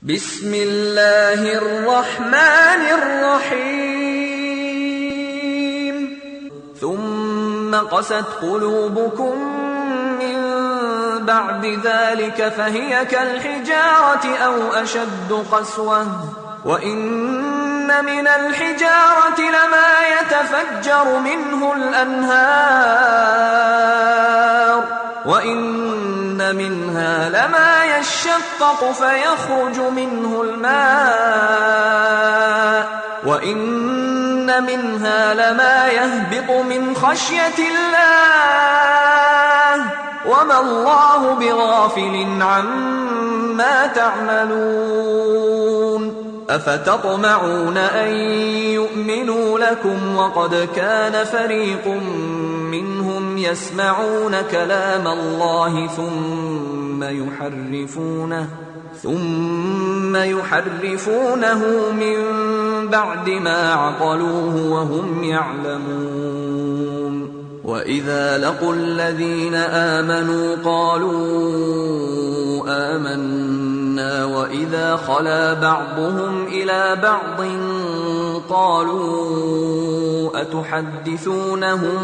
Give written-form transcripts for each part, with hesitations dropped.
بسم الله الرحمن الرحيم ثم قست قلوبكم من بعد ذلك فهي كالحجارة أو أشد قسوة وإن من الحجارة لما يتفجر منه الأنهار وإن منها لما يشقق فيخرج منه الماء وإن منها لما يهبط من خشية الله وما الله بغافل عما تعملون أفتطمعون أن يؤمنوا لكم وقد كان فريق منهم يسمعون كلام الله ثم يحرفونه من بعد ما عقلوه وهم يعلمون وإذا لقوا الذين آمنوا قالوا آمنا وإذا خلا بعضهم إلى بعض قالوا أتحدثونهم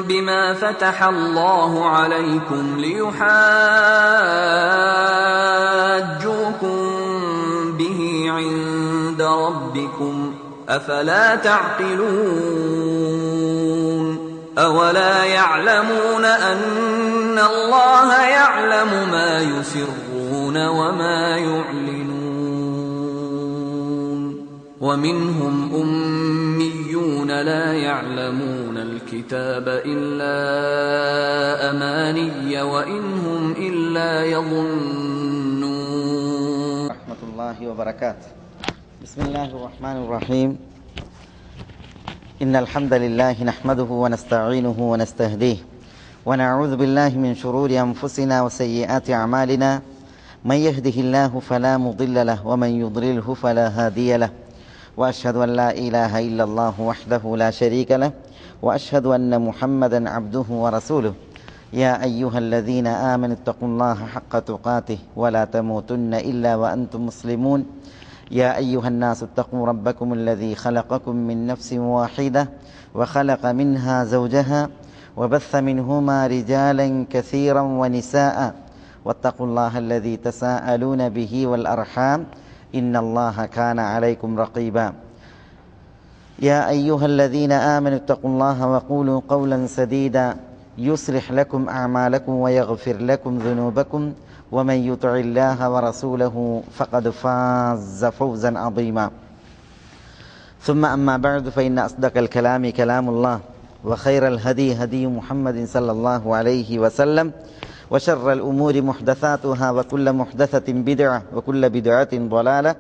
بما فتح الله عليكم ليحاجوكم به عند ربكم أفلا تعقلون أولا يعلمون أن الله يعلم ما يسرون وما يعلنون ومنهم أميون لا يعلمون الكتاب إلا أماني وإن هم إلا يظنون ورحمة الله وبركاته. بسم الله الرحمن الرحيم. إن الحمد لله نحمده ونستعينه ونستهديه ونعوذ بالله من شرور أنفسنا وسيئات أعمالنا من يهده الله فلا مضل له ومن يضلله فلا هادي له وأشهد أن لا إله إلا الله وحده لا شريك له وأشهد أن محمدا عبده ورسوله يا أيها الذين آمنوا اتقوا الله حق تقاته ولا تموتن إلا وأنتم مسلمون يا أيها الناس اتقوا ربكم الذي خلقكم من نفس واحدة وخلق منها زوجها وبث منهما رجالا كثيرا ونساء واتقوا الله الذي تساءلون به والأرحام إن الله كان عليكم رقيبا يا أيها الذين آمنوا اتقوا الله وقولوا قولا سديدا يصلح لكم أعمالكم ويغفر لكم ذنوبكم ومن يطع الله ورسوله فقد فاز فوزا عظيما ثم أما بعد فإن أصدق الكلام كلام الله وخير الهدي هدي محمد صلى الله عليه وسلم وشر الأمور محدثاتها وكل محدثة بدعة وكل بدعة ضلالة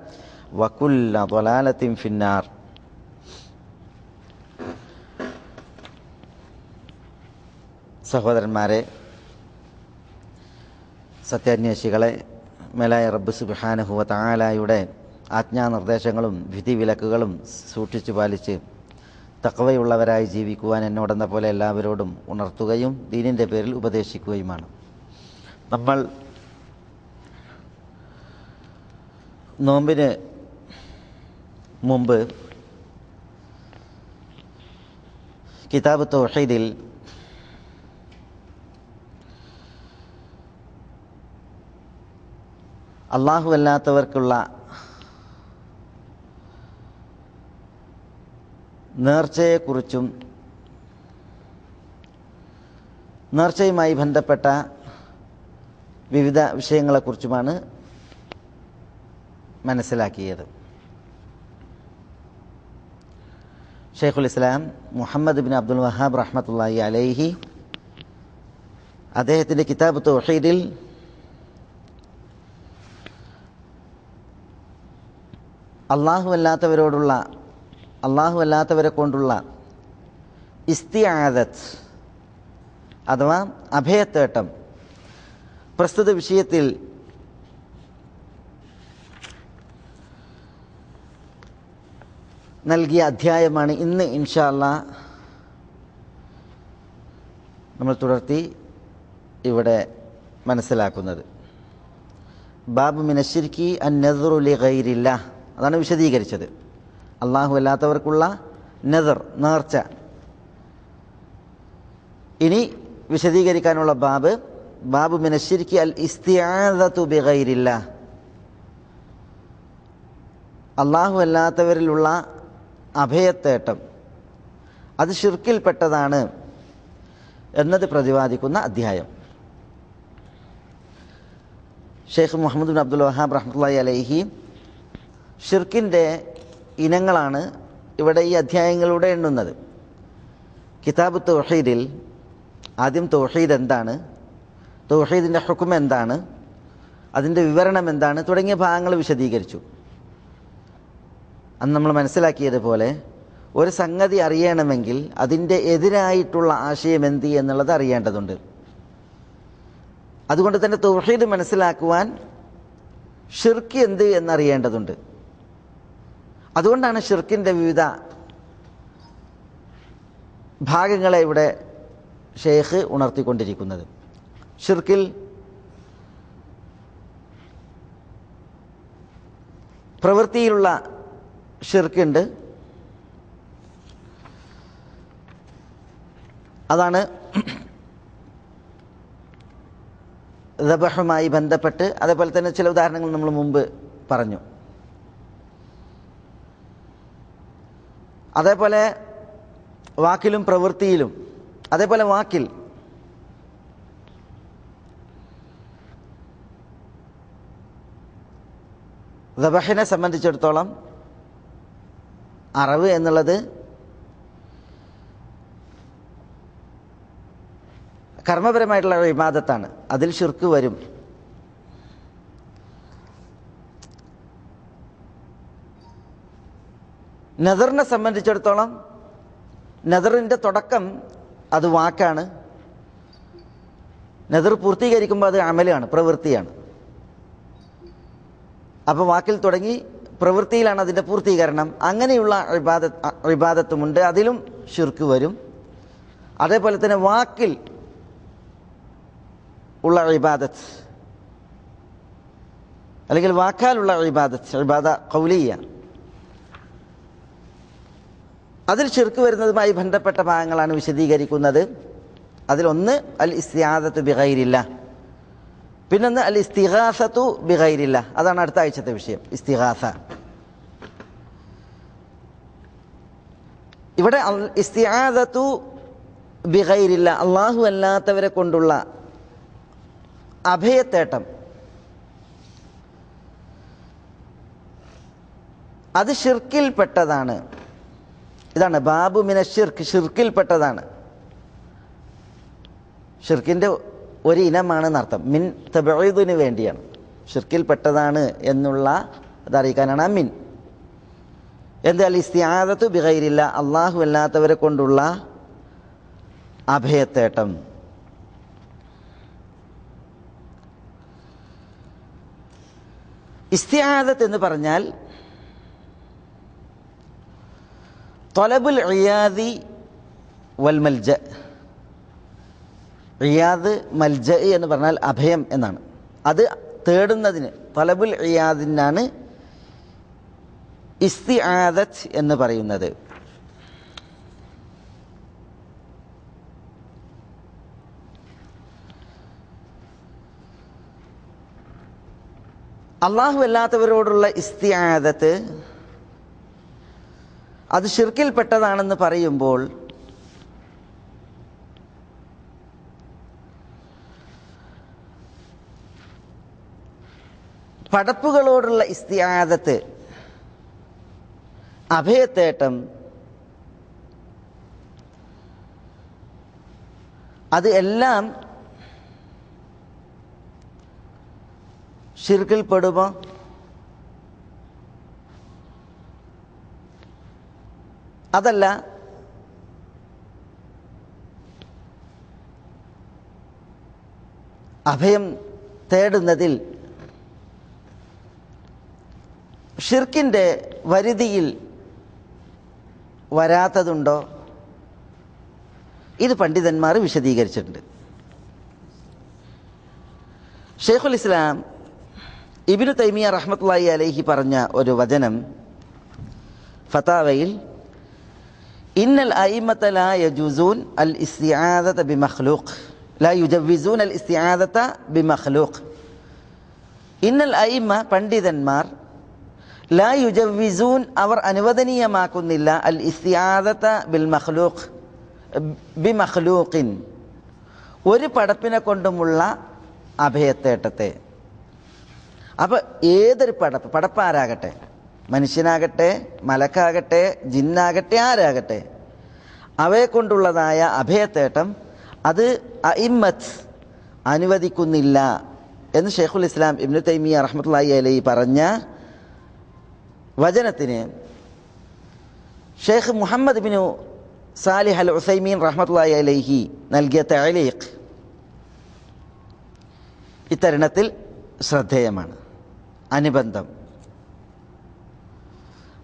وكل ضلالة في النار. സഹോദരന്മാരെ, സത്യാന്വേഷികളെ, മേലായ റബ്ബ് സുബ്ഹാനഹു വ തആലയുടെ ആജ്ഞാനിർദ്ദേശങ്ങളും വിധിവിലക്കുകളും സൂക്ഷിച്ചു പാലിച്ച് തഖ്വയുള്ളവരായി ജീവിക്കുവാൻ എന്നോടെന്ന പോലെ എല്ലാവരോടും ഉണർത്തുകയും ദീനിൻ്റെ പേരിൽ ഉപദേശിക്കുകയുമാണ്. നമ്മൾ നോമ്പിന് മുമ്പ് കിതാബ് തൗഹീദിൽ അല്ലാഹു അല്ലാത്തവർക്കുള്ള നേർച്ചയെക്കുറിച്ചും നേർച്ചയുമായി ബന്ധപ്പെട്ട വിവിധ വിഷയങ്ങളെക്കുറിച്ചുമാണ് മനസ്സിലാക്കിയത്. ഷെയ്ഖുൽ ഇസ്ലാം മുഹമ്മദ് ബിൻ അബ്ദുൽ വഹാബ് റഹ്മത്തുള്ളാഹി അലൈഹി അദ്ദേഹത്തിൻ്റെ കിതാബ് തൗഹീദിൽ അല്ലാഹു അല്ലാത്തവരെ കൊണ്ടുള്ള ഇസ്തിആദത്ത് അഥവാ അഭയത്തേട്ടം പ്രസ്തുത വിഷയത്തിൽ നൽകിയ അധ്യായമാണ് ഇന്ന് ഇൻഷാ അല്ലാഹ് നമ്മൾ തുടർത്തി ഇവിടെ മനസ്സിലാക്കുന്നത്. ബാബു മിനശ്ശിർക്കി അൻ-നദ്റു ലിഗൈരില്ലാഹ്, അതാണ് വിശദീകരിച്ചത്. അള്ളാഹു അല്ലാത്തവർക്കുള്ള നദർ, നേർച്ച. ഇനി വിശദീകരിക്കാനുള്ള ബാബു മിനശ്ശിർക്കി അൽ ഇസ്തിആദതു ബിഗൈരില്ലാഹ്, അള്ളാഹു അല്ലാത്തവരിലുള്ള അഭയത്തേട്ടം അത് ശിർക്കിൽപ്പെട്ടതാണ് എന്നത് പ്രതിപാദിക്കുന്ന അധ്യായം. ഷെയ്ഖ് മുഹമ്മദ് ബിൻ അബ്ദുൽ വഹാബ് റഹ്മത്തുള്ളാഹി അലൈഹി ഷിർക്കിൻ്റെ ഇനങ്ങളാണ് ഇവിടെ ഈ അധ്യായങ്ങളിലൂടെ എണ്ണുന്നത്. കിതാബ് തൗഹീദിൽ ആദ്യം തൗഹീദ് എന്താണ്, തൗഹീദിൻ്റെ ഹുക്ം എന്താണ്, അതിൻ്റെ വിവരണം എന്താണ് തുടങ്ങിയ ഭാഗങ്ങൾ വിശദീകരിച്ചു. അന്ന് നമ്മൾ മനസ്സിലാക്കിയതുപോലെ ഒരു സംഗതി അറിയണമെങ്കിൽ അതിൻ്റെ എതിരായിട്ടുള്ള ആശയം എന്ത് എന്നുള്ളത് അറിയേണ്ടതുണ്ട്. അതുകൊണ്ട് തന്നെ തൗഹീദ് മനസ്സിലാക്കുവാൻ ഷിർക്ക് എന്ത് എന്നറിയേണ്ടതുണ്ട്. അതുകൊണ്ടാണ് ഷിർക്കിൻ്റെ വിവിധ ഭാഗങ്ങളെ ഇവിടെ ഷെയ്ഖ് ഉണർത്തിക്കൊണ്ടിരിക്കുന്നത്. ഷിർക്കിൽ പ്രവൃത്തിയിലുള്ള ഷിർക്കുണ്ട്, അതാണ് ദബഹുമായി ബന്ധപ്പെട്ട്. അതേപോലെ തന്നെ ചില ഉദാഹരണങ്ങൾ നമ്മൾ മുമ്പ് പറഞ്ഞു. അതേപോലെ വാക്കിലും പ്രവൃത്തിയിലും, അതേപോലെ വാക്കിൽ ദബഹിനെ സംബന്ധിച്ചിടത്തോളം അറവ് എന്നുള്ളത് കർമ്മപരമായിട്ടുള്ള ഇബാദത്താണ്, അതിൽ ശിർക്ക് വരും. നദറിനെ സംബന്ധിച്ചിടത്തോളം നദറിൻ്റെ തുടക്കം അത് വാക്കാണ്, നദർ പൂർത്തീകരിക്കുമ്പോൾ അത് അമലാണ്, പ്രവൃത്തിയാണ്. അപ്പോൾ വാക്കിൽ തുടങ്ങി പ്രവൃത്തിയിലാണ് അതിൻ്റെ പൂർത്തീകരണം. അങ്ങനെയുള്ള ഇബാദത്തുമുണ്ട്, അതിലും ശിർക്ക് വരും. അതേപോലെ തന്നെ വാക്കിൽ ഉള്ള ഇബാദത്ത് അല്ലെങ്കിൽ വാക്കാലുള്ള ഇബാദ ഖൗലിയ, അതിൽ ശിർക്ക് വരുന്നതുമായി ബന്ധപ്പെട്ട ഭാഗങ്ങളാണ് വിശദീകരിക്കുന്നത്. അതിലൊന്ന് അൽ ഇസ്തിആദത്തു ബിഗൈരില്ലാഹ്, പിന്നൊന്ന് അൽ ഇസ്തിഗാസത്തു ബിഗൈരില്ലാഹ്. അതാണ് അടുത്ത ആഴ്ചത്തെ വിഷയം, ഇസ്തിഗാസ. ഇവിടെ അൽ ഇസ്തിആദത്തു ബിഗൈരില്ലാഹ്, അള്ളാഹു അല്ലാത്തവരെ കൊണ്ടുള്ള അഭയത്തേട്ടം, അത് ഷിർക്കിൽപ്പെട്ടതാണ്. ഇതാണ് ബാബു മിനശ്ശിർക്ക്, ഷിർക്കിൽപ്പെട്ടതാണ്. ഷിർക്കിൻ്റെ ഒരു ഇനമാണെന്നർത്ഥം. മിൻ തബഈദിന് വേണ്ടിയാണ്, ഷിർക്കിൽപ്പെട്ടതാണ് എന്നുള്ള അതറിയിക്കാനാണ് മിൻ. എന്ത്? അൽ ഇസ്തിആദത്തു ബിഗൈരില്ലാഹ്, അള്ളാഹു അല്ലാത്തവരെ കൊണ്ടുള്ള അഭയത്തേട്ടം. ഇസ്തിആദത്ത് എന്ന് പറഞ്ഞാൽ ത്വലബുൽ ഇയാദി വൽ മൽജ. ഇയാദ്, മൽജ എന്ന് പറഞ്ഞാൽ അഭയം എന്നാണ്. അത് തേടുന്നതിന് ത്വലബുൽ ഇയാദിനാണ് ഇസ്തിആദത്ത് എന്ന് പറയുന്നത്. അള്ളാഹു അല്ലാത്തവരോടുള്ള ഇസ്തിആദത്ത് അത് ഷിർക്കിൽപ്പെട്ടതാണെന്ന് പറയുമ്പോൾ പടപ്പുകളോടുള്ള ഇസ്തിആദത്ത്, അഭയത്തേട്ടം, അത് എല്ലാം ഷിർക്കിൽപ്പെടുമോ? അതല്ല, അഭയം തേടുന്നതിൽ ഷിർക്കിൻ്റെ പരിധിയിൽ വരാത്തതുണ്ടോ? ഇത് പണ്ഡിതന്മാർ വിശദീകരിച്ചിട്ടുണ്ട്. ഷെയ്ഖുൽ ഇസ്ലാം ഇബ്നു തൈമിയ റഹ്മത്തുള്ളാഹി അലൈഹി പറഞ്ഞ ഒരു വചനം ഫതാവയിൽ, ഇന്നൽ അയിമ്മത ലാ യജൂസൂൻ അൽ ഇസ്തിആദത ബിമഖ്ലൂഖ് ലാ യുജവ്വിസൂൻ അൽ ഇസ്തിആദത ബിമഖ്ലൂഖ്. ഇന്നൽ അയിമ്മ പണ്ഡിതന്മാർ ലാ യുജവ്വിസൂൻ അവർ അനുവദനീയമാക്കുന്നില്ല അൽ ഇസ്തിആദത ബിൽ മഖ്ലൂഖ് ബിമഖ്ലൂഖിൻ ഒരു പടപ്പിനെ കൊണ്ടുമുള്ള അഭയത്തേട്ടത്തെ. അപ്പോൾ ഏതൊരു പടപ്പാരാകട്ടെ, മനുഷ്യനാകട്ടെ, മലക്കാകട്ടെ, ജിന്നാകട്ടെ, ആരാകട്ടെ, അവയെ കൊണ്ടുള്ളതായ അഭയത്തേട്ടം അത് അഇമ്മത്ത് അനുവദിക്കുന്നില്ല എന്ന് ഷെയ്ഖുൽ ഇസ്ലാം ഇബ്നു തൈമിയ റഹ്മത്തുള്ളാഹി അലൈഹി പറഞ്ഞ വചനത്തിന് Sheikh Muhammad bin Salih al Uthaymeen റഹ്മത്തുള്ളാഹി അലൈഹി നൽകിയ തഅലീഖ് ഇത്തരുണത്തിൽ ശ്രദ്ധേയമാണ്. അനുബന്ധം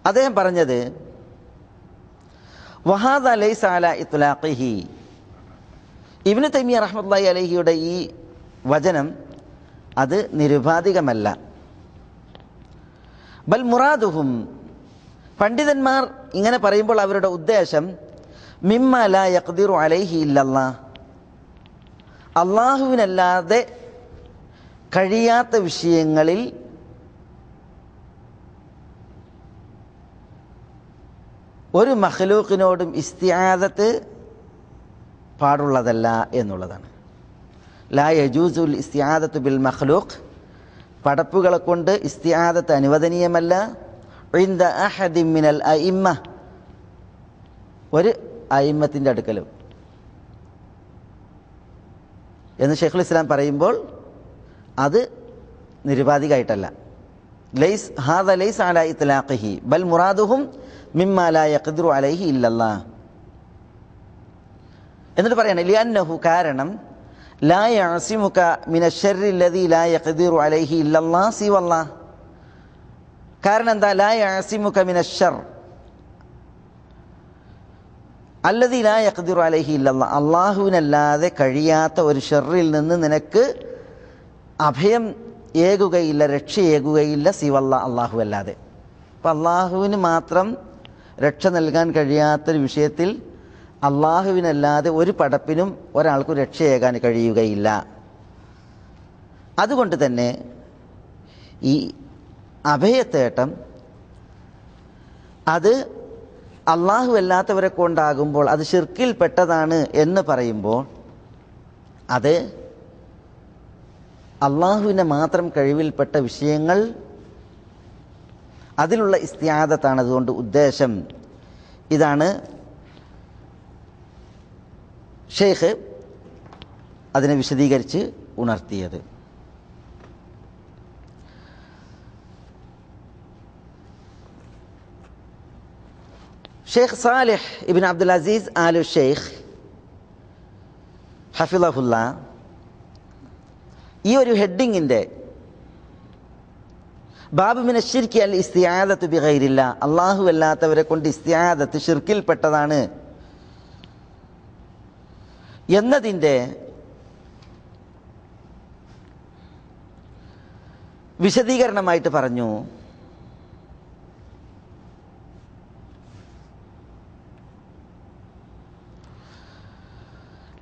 അദ്ദേഹം പറഞ്ഞത്, വഹാദ ലൈസ അലാ ഇത്ലാഖിഹി. ഇബ്നു തൈമിയ റഹ്മത്തുള്ളാഹി അലൈഹിയുടെ ഈ വചനം അത് നിരുപാധികമല്ല. ബൽ മുറാദുഹും പണ്ഡിതന്മാർ ഇങ്ങനെ പറയുമ്പോൾ അവരുടെ ഉദ്ദേശം മിമ്മ ലാ യഖ്ദിറു അലൈഹി ഇല്ലല്ലാഹ്, അല്ലാഹുവിനല്ലാതെ കഴിയാത്ത വിഷയങ്ങളിൽ ഒരു മഖ്ലൂഖിനോടും ഇസ്തിആദത്ത് പാടുള്ളതല്ല എന്നുള്ളതാണ്. ലാ യജൂസുൽ ഇസ്തിആദത്തു ബിൽ മഖ്ലൂഖ്, പടപ്പുകളെ കൊണ്ട് ഇസ്തിആദത്ത് അനുവദനീയമല്ല. ഇൻദ അഹദിൻ മിനൽ അഇമ്മ, ഒരു അയിമ്മത്തിൻ്റെ അടുക്കലും എന്ന് ഷെയ്ഖുൽ ഇസ്ലാം പറയുമ്പോൾ അത് നിരുപാധികമായിട്ടല്ല. ഹാദ ലൈസ അലാ ഇത്ലാഖിഹി ബൽ മുറാദുഹും മിമ്മാ ലാ യഖ്ദിറു അലൈഹി ഇല്ലല്ലാഹ്. എന്നിട്ട് പറയണം, ലിഅന്നഹു കാരണം ലാ യഅസിമുക മിനശ്ശർരി അല്ലദീ ലാ യഖ്ദിറു അലൈഹി ഇല്ലല്ലാഹ് സിവല്ലാഹ്. കാരണം എന്താ? ലാ യഅസിമുക മിനശ്ശർ അല്ലദീ ലാ യഖ്ദിറു അലൈഹി ഇല്ലല്ലാഹ്, അല്ലാഹുവിനല്ലാതെ കഴിയാത്ത ഒരു ഷർറിൽ നിന്ന് നിനക്ക് അഭയം ഏകുകയില്ല, രക്ഷയേകുകയില്ല സിവല്ലാഹ്, അല്ലാഹു അല്ലാതെ. അപ്പം അള്ളാഹുവിന് മാത്രം രക്ഷ നൽകാൻ കഴിയാത്തൊരു വിഷയത്തിൽ അള്ളാഹുവിനല്ലാതെ ഒരു പടപ്പിനും ഒരാൾക്കും രക്ഷയേകാൻ കഴിയുകയില്ല. അതുകൊണ്ട് തന്നെ ഈ അഭയത്തേട്ടം അത് അള്ളാഹു അല്ലാത്തവരെ കൊണ്ടാകുമ്പോൾ അത് ശിർക്കിൽ പെട്ടതാണ് എന്ന് പറയുമ്പോൾ അത് അള്ളാഹുവിനെ മാത്രം കഴിവിൽപ്പെട്ട വിഷയങ്ങൾ, അതിലുള്ള ഇസ്തിആദത്താണ് അതുകൊണ്ട് ഉദ്ദേശം. ഇതാണ് ഷെയ്ഖ് അതിനെ വിശദീകരിച്ച് ഉണർത്തിയത്. ഷെയ്ഖ് സാലിഹ് ഇബ്നു അബ്ദുൽ അസീസ് ആലു ഷെയ്ഖ് ഹഫിളഹുല്ലാ ഈ ഒരു ഹെഡിങ്ങിൻ്റെ ബാബു മിന ശിർക്കി അൽ ഇസ്തിആദത്തു ബിഗൈരില്ലാ, അല്ലാഹു അല്ലാത്തവരെ കൊണ്ട് ഇസ്തിആദത്ത് ശിർക്കിൽപ്പെട്ടതാണ് എന്നതിൻ്റെ വിശദീകരണമായിട്ട് പറഞ്ഞു,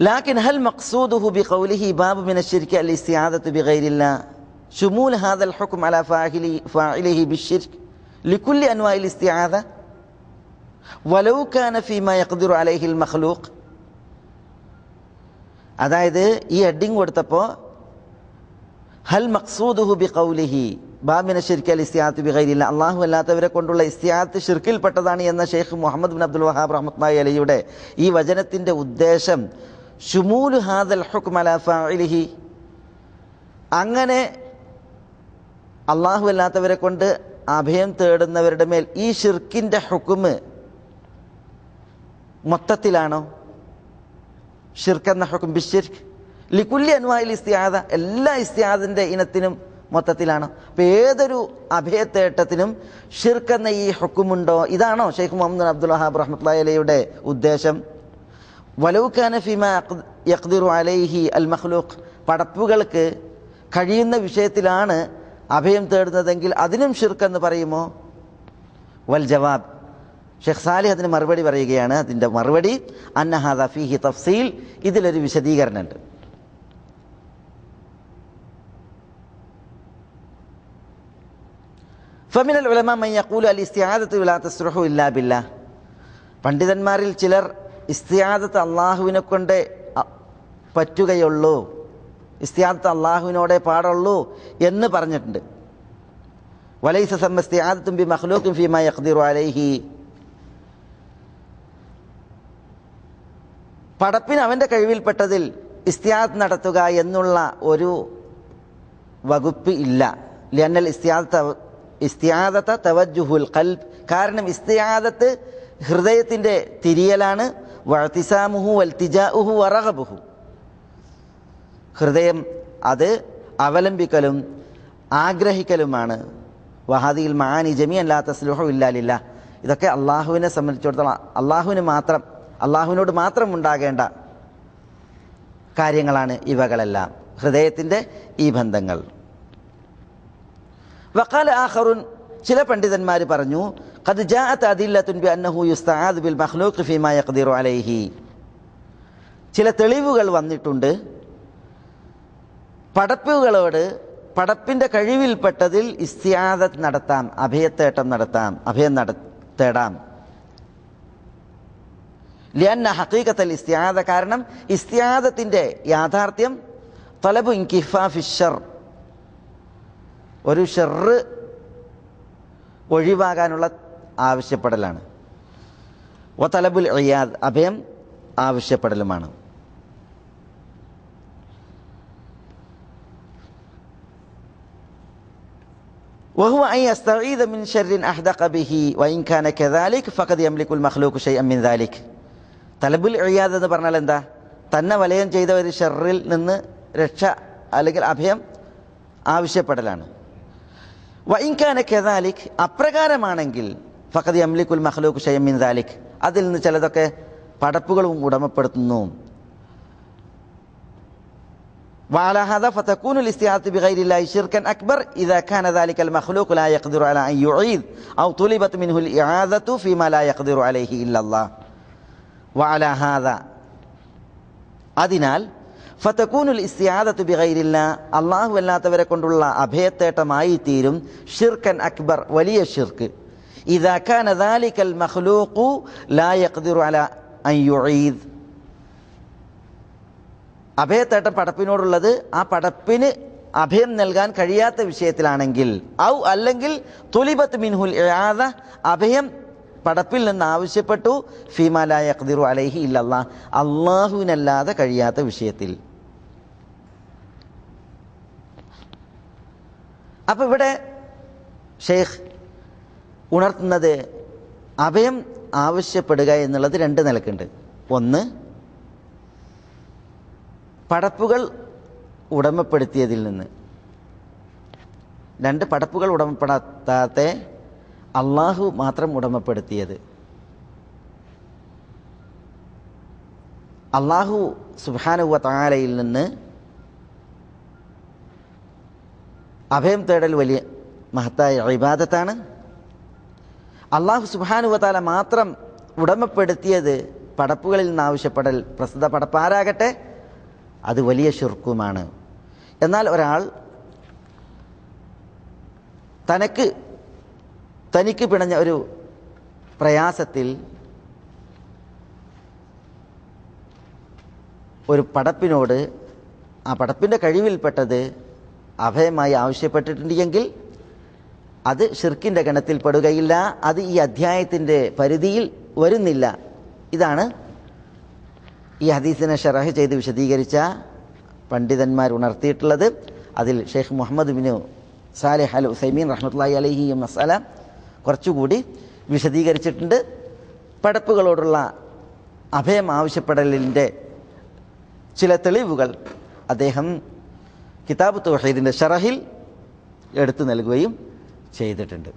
ലാകിൻ ഹൽ മഖ്സൂദുഹു ബിഖൗലിഹി ബാബു മിന ശിർക്കി അൽ ഇസ്തിആദത്തു ബിഗൈരില്ലാ شمول هذا الحكم على فاعله بالشرك لكل أنواع الاستعاذة ولو كان فيما يقدر عليه المخلوق. അതായത് ഈ ഹെഡിങ് കൊടുത്തപ്പോൾ ഹൽ മഖ്സൂദുഹു ബിഖൗലിഹി ബാബിന ശിർക്ക് അൽ ഇസ്തിആദത്ത് ബിഗൈരില്ല, അല്ലാഹു അല്ലാത്തവരെ കൊണ്ടുള്ള ഇസ്തിആദത്ത് ശിർക്കിൽപ്പെട്ടതാണ് എന്ന ഷെയ്ഖ് മുഹമ്മദ് ബിൻ അബ്ദുൽ വഹാബ് റഹ്മത്തുള്ളാഹി അലൈഹിയുടെ ഈ വചനത്തിൻ്റെ ഉദ്ദേശം ശുമൂലു ഹാദൽ ഹുക്ം അലാ ഫാഇലിഹി, അങ്ങനെ അള്ളാഹു അല്ലാത്തവരെ കൊണ്ട് അഭയം തേടുന്നവരുടെ മേൽ ഈ ഷിർക്കിൻ്റെ ഹുക്കുമ് മൊത്തത്തിലാണോ? ഷിർക്ക് എന്ന ഹുക്കും ബിഷിർക്ക് ലിക്കുല്ലി അൻവാഇൽ ഇസ്തിആദ, എല്ലാ ഇസ്തിആദിൻ്റെ ഇനത്തിനും മൊത്തത്തിലാണോ? അപ്പം ഏതൊരു അഭയത്തേട്ടത്തിനും ഷിർക്ക് എന്ന ഈ ഹുക്കുമുണ്ടോ? ഇതാണോ ഷെയ്ഖ് മുഹമ്മദ് ബിൻ അബ്ദുൽ വഹാബ് റഹ്മത്തുള്ളാഹി അലൈഹിയുടെ ഉദ്ദേശം? വലൗ കാന ഫീമാ യഖ്ദിറു അലൈഹി അൽ മഖ്ലൂഖ്, പടപ്പുകൾക്ക് കഴിയുന്ന വിഷയത്തിലാണ് അഭയം തേടുന്നതെങ്കിൽ അതിനും ഷിർക്ക് എന്ന് പറയുമോ? വൽ ജവാബ്, ഷെയ്ഖ് സാലിഹ് അതിന് മറുപടി പറയുകയാണ്. അതിൻ്റെ മറുപടി അന്ന ഹാദാ ഫീഹി തഫ്സീൽ, ഇതിലൊരു വിശദീകരണമുണ്ട്. ഫമിനൽ ഉലമാ മൻ യഖൂലു അൽ ഇസ്തിആദത്തു ലാ തസ്റുഹു ഇല്ലാ ബില്ലാഹ്, പണ്ഡിതന്മാരിൽ ചിലർ ഇസ്തിആദത്ത് അള്ളാഹുവിനെ കൊണ്ട് പറ്റുകയുള്ളൂ, ഇസ്തിആദത്ത് അള്ളാഹുവിനോടെ പാടുള്ളൂ എന്ന് പറഞ്ഞിട്ടുണ്ട്. വലൈസ സമ്മ ഇസ്തിആദത്തുൻ ബി മഖ്ലൂഖിൻ ഫീമാ യഖ്ദിറു അലൈഹി, പടപ്പിന് അവൻ്റെ കഴിവിൽപ്പെട്ടതിൽ ഇസ്തിആദത്ത് നടത്തുക എന്നുള്ള ഒരു വകുപ്പ് ഇല്ല. ലിഅന്നൽ ഇസ്തിആദത തവജ്ജുഹുൽ ഖൽബ്, കാരണം ഇസ്തിആദത്ത് ഹൃദയത്തിൻ്റെ തിരിയലാണ്. വഅ്തിസാമുഹു വൽതിജാഉഹു വറഗബുഹു, ഹൃദയം അത് അവലംബിക്കലും ആഗ്രഹിക്കലുമാണ്. വഹാദിൽ മആനി ജമീഅൻ ലാ തസ്ലുഹു ഇല്ലാ ലില്ലാഹ്, ഇതൊക്കെ അള്ളാഹുവിനെ സംബന്ധിച്ചിടത്തോളം അള്ളാഹുവിനോട് മാത്രം ഉണ്ടാകേണ്ട കാര്യങ്ങളാണ് ഇവകളെല്ലാം, ഹൃദയത്തിൻ്റെ ഈ ബന്ധങ്ങൾ. വഖാല ആഖറുൻ, ചില പണ്ഡിതന്മാർ പറഞ്ഞു, ഖദ് ജാഅത് അദില്ലത്തുൻ ബിഅന്നഹു യുസ്തആദു ബിൽ മഖ്ലൂഖ് ഫീമാ യഖ്ദിറു അലൈഹി, ചില തെളിവുകൾ വന്നിട്ടുണ്ട് പടപ്പുകളോട് പടപ്പിൻ്റെ കഴിവിൽപ്പെട്ടതിൽ ഇസ്തിആദത്ത് നടത്താം, അഭയം തേടാം. ലിഅന്ന ഹഖീഖത്തൽ ഇസ്തിആദ, കാരണം ഇസ്തിആദത്തിൻ്റെ യാഥാർത്ഥ്യം തലബു ഇൻകിഫാഫി ശർ, ഒരു ഷർറ് ഒഴിവാകാനുള്ള ആവശ്യപ്പെടലാണ്. വതലബുൽ ഇയാദ്, അഭയം ആവശ്യപ്പെടലുമാണ്. وهو أن يستعيذ من شر أحدق به وإن كان كذلك فقد يملك المخلوق شيئا من ذلك. തലബുൽ ഇയാദ് എന്ന് പറഞ്ഞാൽ എന്താ? തന്നെ വലയം ചെയ്ത ഒരു ഷർറിൽ നിന്ന് രക്ഷ അല്ലെങ്കിൽ അഭയം ആവശ്യപ്പെടലാണ്. വഇൻ കാന കദാലിക്, അപ്രകാരമാണെങ്കിൽ ഫഖദ് യംലികുൽ മഖ്ലൂഖു ശൈഅൻ മിൻ ദാലിക്, അതിൽ നിന്ന് ചിലതൊക്കെ പടപ്പുകളും ഉടമപ്പെടുത്തുന്നു. وعلى هذا فتكون الاستعاذة بغير الله شركا أكبر إذا كان ذلك المخلوق لا يقدر على أن يعيذ أو طلبت منه الإعاذة فيما لا يقدر عليه إلا الله. وعلى هذا, അതിനാൽ فتكون الاستعاذة بغير الله, അള്ളാഹു അല്ലാത്തവരെ കൊണ്ടുള്ള അഭയത്തേട്ടമായി തീരും ഷിർക്കൻ അക്ബർ, വലിയ ഷിർക്ക്. إذا كان ذلك المخلوق لا يقدر على أن يعيذ, അഭയത്തേട്ടം പടപ്പിനോടുള്ളത് ആ പടപ്പിന് അഭയം നൽകാൻ കഴിയാത്ത വിഷയത്തിലാണെങ്കിൽ, ഔ അല്ലെങ്കിൽ തുലിബത്ത് മിൻഹുൽ ഇആദ, അഭയം പടപ്പിൽ നിന്ന് ആവശ്യപ്പെട്ടു, ഫീമാ ലാ യഖ്ദിറു അലൈഹി ഇല്ലല്ലാഹ്, അള്ളാഹുവിനല്ലാതെ കഴിയാത്ത വിഷയത്തിൽ. അപ്പോൾ ഇവിടെ ഷെയ്ഖ് ഉണർത്തുന്നത് അഭയം ആവശ്യപ്പെടുക എന്നുള്ളത് രണ്ട് നിലക്കുണ്ട്. ഒന്ന്, പടപ്പുകൾ ഉടമപ്പെടുത്തിയതിൽ നിന്ന്. രണ്ട്, പടപ്പുകൾ ഉടമപ്പെടുത്താത്ത അള്ളാഹു മാത്രം ഉടമപ്പെടുത്തിയത്. അള്ളാഹു സുബ്ഹാനഹു വ തആലയിൽ നിന്ന് അഭയം തേടൽ വലിയ മഹത്തായ ഇബാദത്താണ്. അള്ളാഹു സുബ്ഹാനഹു വ തആല മാത്രം ഉടമപ്പെടുത്തിയത് പടപ്പുകളിൽ നിന്ന് ആവശ്യപ്പെടൽ, പ്രസ്തുത പടപ്പാരാകട്ടെ, അത് വലിയ ശിർക്കുമാണ്. എന്നാൽ ഒരാൾ തനിക്ക് പിണഞ്ഞ ഒരു പ്രയാസത്തിൽ ഒരു പടപ്പിനോട് ആ പടപ്പിൻ്റെ കഴിവിൽപ്പെട്ടത് അഭയമായി ആവശ്യപ്പെട്ടിട്ടുണ്ടെങ്കിൽ അത് ഷിർക്കിൻ്റെ ഗണത്തിൽ പെടുകയില്ല, അത് ഈ അധ്യായത്തിൻ്റെ പരിധിയിൽ വരുന്നില്ല. ഇതാണ് ഈ ഹദീസിനെ ഷറഹ് ചെയ്ത് വിശദീകരിച്ച പണ്ഡിതന്മാർ ഉണർത്തിയിട്ടുള്ളത്. അതിൽ Sheikh Muhammad bin Salih al Uthaymeen റഹ്മത്തുള്ളാഹി അലൈഹി ഈ മസ്അല കുറച്ചുകൂടി വിശദീകരിച്ചിട്ടുണ്ട്. പടപ്പുകളോടുള്ള അഭയം ആവശ്യപ്പെടലിൻ്റെ ചില തെളിവുകൾ അദ്ദേഹം കിതാബ് തൗഹീദിൻ്റെ ഷറഹിൽ എടുത്തു നൽകുകയും ചെയ്തിട്ടുണ്ട്.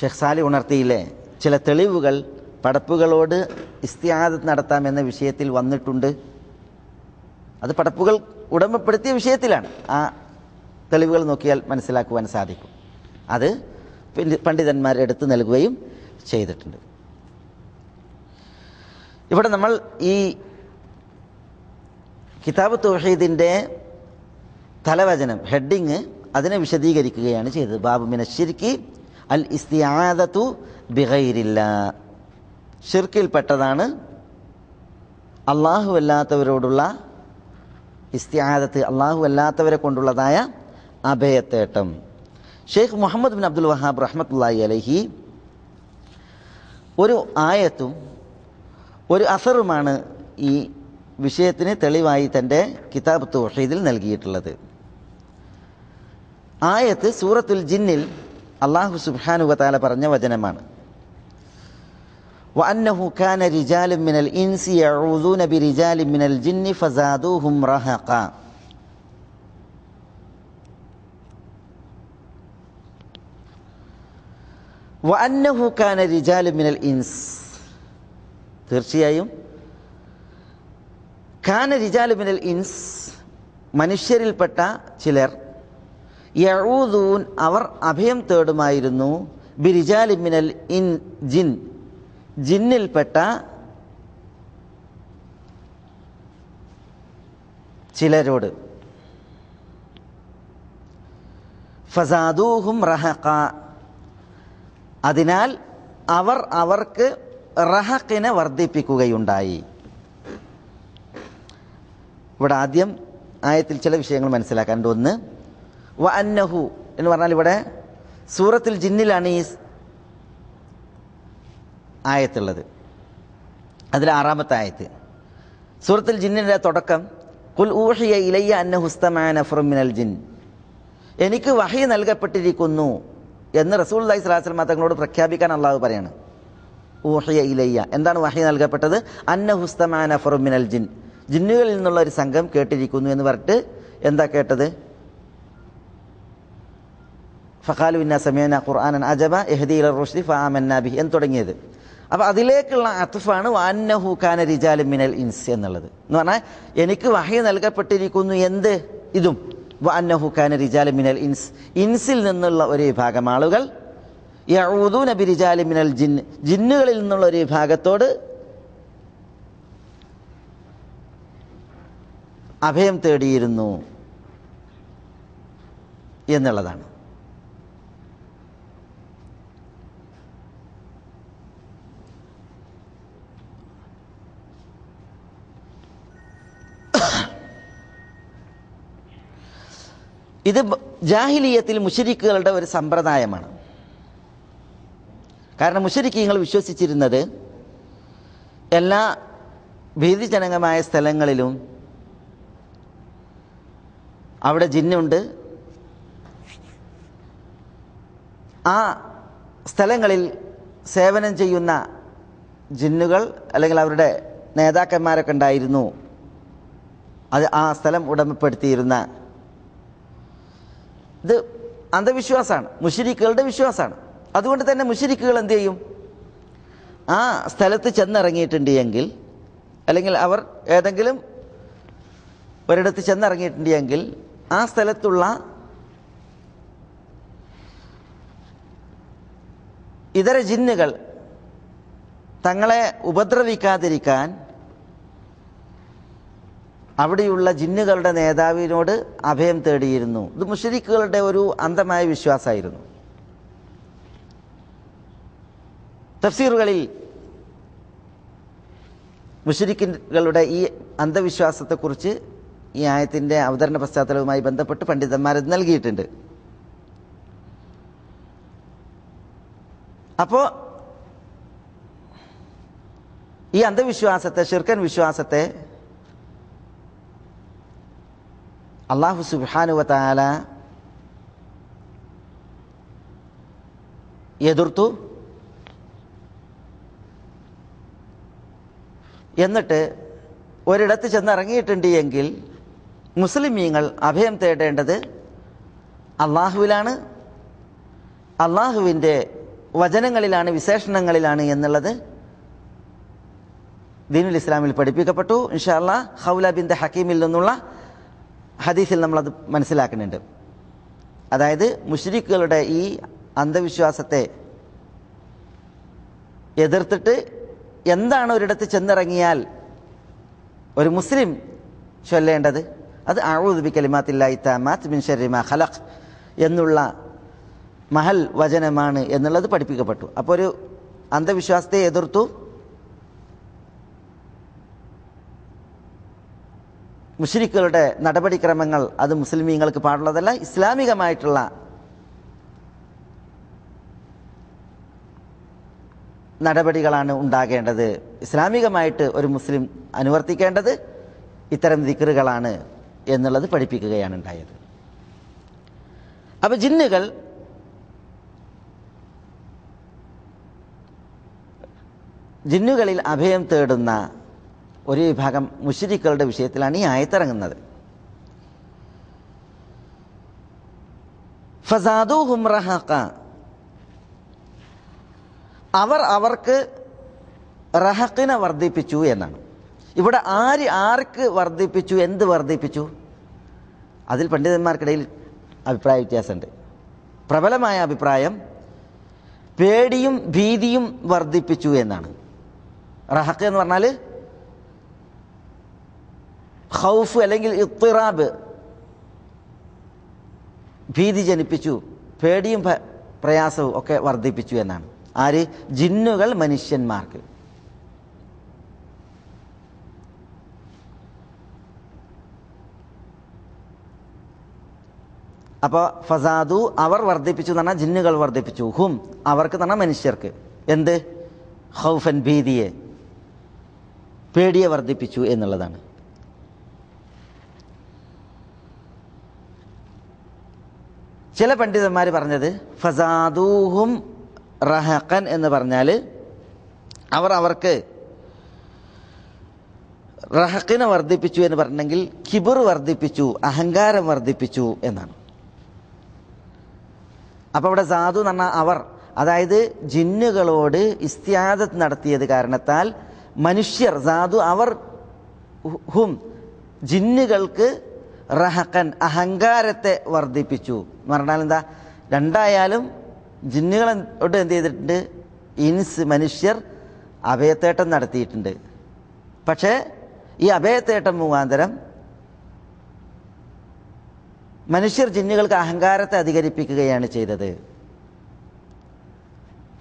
ഷെയ്ഖ് സാലിഹ് ഉണർത്തിയിലെ ചില തെളിവുകൾ പടപ്പുകളോട് ഇസ്തിആദത്ത് നടത്താമെന്ന വിഷയത്തിൽ വന്നിട്ടുണ്ട്. അത് പടപ്പുകൾ ഉടമപ്പെടുത്തിയ വിഷയത്തിലാണ്. ആ തെളിവുകൾ നോക്കിയാൽ മനസ്സിലാക്കുവാൻ സാധിക്കും. അത് പണ്ഡിതന്മാർ എടുത്തു നൽകുകയും ചെയ്തിട്ടുണ്ട്. ഇവിടെ നമ്മൾ ഈ കിതാബ് തൗഹീദിൻ്റെ തലവചനം, ഹെഡിങ്, അതിനെ വിശദീകരിക്കുകയാണ് ചെയ്തത്. ബാബു മിനശ് ശിർക്കി അൽ ഇസ്തിആദതു ബിഗൈരില്ലാ. ഷിർക്കിൽപ്പെട്ടതാണ് അല്ലാഹു അല്ലാത്തവരോടുള്ള ഇസ്തിആദത്ത്, അല്ലാഹു അല്ലാത്തവരെ കൊണ്ടുള്ളതായ അഭയത്തേട്ടം. ഷെയ്ഖ് മുഹമ്മദ് ബിൻ അബ്ദുൽ വഹാബ് റഹ്മത്തുള്ളാഹി അലൈഹി ഒരു ആയത്തും ഒരു അസറുമാണ് ഈ വിഷയത്തിന് തെളിവായി തൻ്റെ കിതാബ് തൗഹീദിൽ നൽകിയിട്ടുള്ളത്. ആയത്ത് സൂറത്തുൽ ജിന്നിൽ അല്ലാഹു സുബ്ഹാനഹു വ തആല പറഞ്ഞ വചനമാണ്. വഅന്നഹു കാന റിജാലുൻ മിനൽ ഇൻസി യഊദൂന ബിരിജാലിൻ മിനൽ ജിന്നി ഫസാദൂഹും റഹഖ. വഅന്നഹു കാന റിജാലുൻ മിനൽ ഇൻസ്, തീർച്ചയായും കാന റിജാലു മിനൽ ഇൻസ്, മനുഷ്യരിൽപ്പെട്ട ചിലർ, യഊദൂൻ അവർ അഭയം തേടുമായിരുന്നു, ബിരിജാലി മിനൽ ഇൻ ജിൻ, ജിന്നിൽപ്പെട്ട ചിലരോട്, ഫസാദൂഹും റഹഖ, അതിനാൽ അവർ അവർക്ക് റഹഖിനെ വർദ്ധിപ്പിക്കുകയുണ്ടായി. ഇവിടെ ആദ്യം ആയത്തിൽ ചില വിഷയങ്ങൾ മനസ്സിലാക്കാനുണ്ട്. ഒന്ന്, വ അന്നഹു എന്ന് പറഞ്ഞാൽ ഇവിടെ സൂറത്തുൽ ജിന്നിലാണ് ഈ ആയത്തുള്ളത്. അതിൽ 6-ാമത്തെ ആയത്ത്. സൂറത്തുൽ ജിന്നിൻ്റെ തുടക്കം ഖുൽ ഊഹിയ ഇലയ്യ അന്നഹു ഇസ്തമഅ നഫറും മിനൽ ജിൻ, എനിക്ക് വഹി നൽകപ്പെട്ടിരിക്കുന്നു എന്ന് റസൂലുള്ളാഹി സ്വല്ലല്ലാഹു അലൈഹി വസല്ലം തങ്ങളോട് പ്രഖ്യാപിക്കാൻ അള്ളാഹു പറയാണ്. ഊഹിയ ഇലയ്യ, എന്താണ് വഹി നൽകപ്പെട്ടത്? അന്നഹു ഇസ്തമഅ നഫറും മിനൽ ജിൻ, ജിന്നുകളിൽ നിന്നുള്ള ഒരു സംഘം കേട്ടിരിക്കുന്നു എന്ന് പറഞ്ഞിട്ട് എന്താ കേട്ടത്? ഫഖാലു ഇന്നാ സമീഅനാ ഖുർആനൻ അജബ യഹ്ദി ഇലർ റുശ്ദി ഫആമന്നാ ബിഹി എന്ന് തുടങ്ങിയത്. അപ്പോൾ അതിലേക്കുള്ള അത്ഫാണ് വഅന്നഹു കാന റിജാലുൻ മിനൽ ഇൻസ് എന്നുള്ളത്. എന്ന് പറഞ്ഞാൽ എനിക്ക് വഹി നൽകപ്പെട്ടിരിക്കുന്നു എന്ത്? ഇതും. വഅന്നഹു കാന റിജാലുൻ മിനൽ ഇൻസ്, ഇൻസിൽ നിന്നുള്ള ഒരു വിഭാഗം ആളുകൾ, യഊദൂന ബിരിജാലിൻ മിനൽ ജിൻ, ജിന്നുകളിൽ നിന്നുള്ള ഒരു വിഭാഗത്തോട് അഭയം തേടിയിരുന്നു എന്നുള്ളതാണ്. ഇത് ജാഹിലിയത്തിൽ മുശ്രിക്കുകളുടെ ഒരു സമ്പ്രദായമാണ്. കാരണം മുശ്രിക്കീങ്ങൾ വിശ്വസിച്ചിരുന്നത് എല്ലാ ഭീതിജനകമായ സ്ഥലങ്ങളിലും അവിടെ ജിന്നുണ്ട്, ആ സ്ഥലങ്ങളിൽ സേവനം ചെയ്യുന്ന ജിന്നുകൾ അല്ലെങ്കിൽ അവരുടെ നേതാക്കന്മാരൊക്കെ ഉണ്ടായിരുന്നു, അത് ആ സ്ഥലം ഉടമപ്പെടുത്തിയിരുന്ന. ഇത് അന്ധവിശ്വാസമാണ്, മുശ്രിക്കുകളുടെ വിശ്വാസമാണ്. അതുകൊണ്ട് തന്നെ മുശ്രിക്കുകൾ എന്ത് ചെയ്യും? ആ സ്ഥലത്ത് ചെന്നിറങ്ങിയിട്ടുണ്ട് എങ്കിൽ, അല്ലെങ്കിൽ അവർ ഏതെങ്കിലും ഒരിടത്ത് ചെന്നിറങ്ങിയിട്ടുണ്ട് എങ്കിൽ ആ സ്ഥലത്തുള്ള ഇതര ജിന്നുകൾ തങ്ങളെ ഉപദ്രവിക്കാതിരിക്കാൻ അവിടെയുള്ള ജിന്നുകളുടെ നേതാവിനോട് അഭയം തേടിയിരുന്നു. ഇത് മുശ്രിക്കുകളുടെ ഒരു അന്ധമായ വിശ്വാസമായിരുന്നു. തഫ്സീറുകളിൽ മുശ്രിക്കുകളുടെ ഈ അന്ധവിശ്വാസത്തെക്കുറിച്ച് ഈ ആയത്തിൻ്റെ അവതരണ പശ്ചാത്തലവുമായി ബന്ധപ്പെട്ട് പണ്ഡിതന്മാർ നൽകിയിട്ടുണ്ട്. അപ്പോൾ ഈ അന്ധവിശ്വാസത്തെ, ശിർക്കൻ വിശ്വാസത്തെ അല്ലാഹു സുബ്ഹാനഹു വ തആല എതിർത്തു. എന്നിട്ട് ഒരിടത്ത് ചെന്നിറങ്ങിയിട്ടുണ്ട് എങ്കിൽ മുസ്ലിമീങ്ങൾ അഭയം തേടേണ്ടത് അള്ളാഹുവിലാണ്, അള്ളാഹുവിൻ്റെ വചനങ്ങളിലാണ്, വിശേഷണങ്ങളിലാണ് എന്നുള്ളത് ദീനുൽ ഇസ്ലാമിൽ പഠിപ്പിക്കപ്പെട്ടു. ഇൻഷാ അല്ലാഹ് ഖൗല ബിൻത് ഹക്കീമിൽ നിന്നുള്ള ഹദീസിൽ നമ്മളത് മനസ്സിലാക്കുന്നുണ്ട്. അതായത് മുശ്രിക്കുകളുടെ ഈ അന്ധവിശ്വാസത്തെ എതിർത്തിട്ട് എന്താണ് ഒരിടത്ത് ചെന്നിറങ്ങിയാൽ ഒരു മുസ്ലിം ചൊല്ലേണ്ടത്, അത് അഊദു ബികലിമാത്തില്ലാഹി തമ്മാത്ത് മിൻ ശർരി മാ ഖലഖ് എന്നുള്ള മഹൽ വചനമാണ് എന്നുള്ളത് പഠിപ്പിക്കപ്പെട്ടു. അപ്പോൾ ഒരു അന്ധവിശ്വാസത്തെ എതിർത്തു മുശ്രിക്കുകളുടെ നടപടിക്രമങ്ങൾ അത് മുസ്ലിമീങ്ങൾക്ക് പാടുള്ളതല്ല. ഇസ്ലാമികമായിട്ടുള്ള നടപടികളാണ് ഉണ്ടാകേണ്ടത്. ഇസ്ലാമികമായിട്ട് ഒരു മുസ്ലിം അനുവർത്തിക്കേണ്ടത് ഇത്തരം ദിക്റുകളാണ് എന്നുള്ളത് പഠിപ്പിക്കുകയാണ് ഉണ്ടായത്. അപ്പോൾ ജിന്നുകളിൽ അഭയം തേടുന്ന ഒരു വിഭാഗം മുശ്രിക്കുകളുടെ വിഷയത്തിലാണ് ഈ ആയത്തിറങ്ങുന്നത്. ഫസാദൂഹും റഹഖ, അവർക്ക് റഹഖിനെ വർദ്ധിപ്പിച്ചു എന്നാണ്. ഇവിടെ ആർക്ക് വർദ്ധിപ്പിച്ചു, എന്ത് വർദ്ധിപ്പിച്ചു? അതിൽ പണ്ഡിതന്മാർക്കിടയിൽ അഭിപ്രായ വ്യത്യാസമുണ്ട്. പ്രബലമായ അഭിപ്രായം പേടിയും ഭീതിയും വർദ്ധിപ്പിച്ചു എന്നാണ്. റഹഖ് എന്ന് പറഞ്ഞാൽ ഖൗഫ് അല്ലെങ്കിൽ ഇത്തിറാബ്, ഭീതി ജനിപ്പിച്ചു, പേടിയും പ്രയാസവും ഒക്കെ വർദ്ധിപ്പിച്ചു എന്നാണ്. ആര്? ജിന്നുകൾ മനുഷ്യന്മാർക്ക്. അപ്പോൾ ഫസാദു അവർ വർദ്ധിപ്പിച്ചു എന്ന് പറഞ്ഞാൽ ജിന്നുകൾ വർദ്ധിപ്പിച്ചു, ഹും അവർക്ക് എന്ന് പറഞ്ഞാൽ മനുഷ്യർക്ക്. എന്ത്? ഖൗഫൻ, ഭീതിയെ, പേടിയെ വർദ്ധിപ്പിച്ചു എന്നുള്ളതാണ്. ചില പണ്ഡിതന്മാർ പറഞ്ഞത് ഫസാദൂഹും റഹഖൻ എന്ന് പറഞ്ഞാൽ അവർക്ക് റഹഖിനെ വർദ്ധിപ്പിച്ചു എന്ന് പറഞ്ഞെങ്കിൽ കിബർ വർദ്ധിപ്പിച്ചു, അഹങ്കാരം വർദ്ധിപ്പിച്ചു എന്നാണ്. അപ്പോൾ ഇവിടെ സാധു എന്ന് പറഞ്ഞാൽ അവർ, അതായത് ജിന്നുകളോട് ഇസ്തിആദത്ത് നടത്തിയത് കാരണത്താൽ മനുഷ്യർ, സാധു അവർ, ഹും ജിന്നുകൾക്ക് റഹഖൻ അഹങ്കാരത്തെ വർദ്ധിപ്പിച്ചു എന്ന് പറഞ്ഞാൽ എന്താ? രണ്ടായാലും ജിന്നുകളോട് എന്ത് ചെയ്തിട്ടുണ്ട്? ഇൻസ് മനുഷ്യർ അഭയത്തേട്ടം നടത്തിയിട്ടുണ്ട്. പക്ഷേ ഈ അഭയത്തേട്ടം മുഖാന്തരം മനുഷ്യർ ജിന്നുകൾക്ക് അഹങ്കാരത്തെ അധികരിപ്പിക്കുകയാണ് ചെയ്തത്.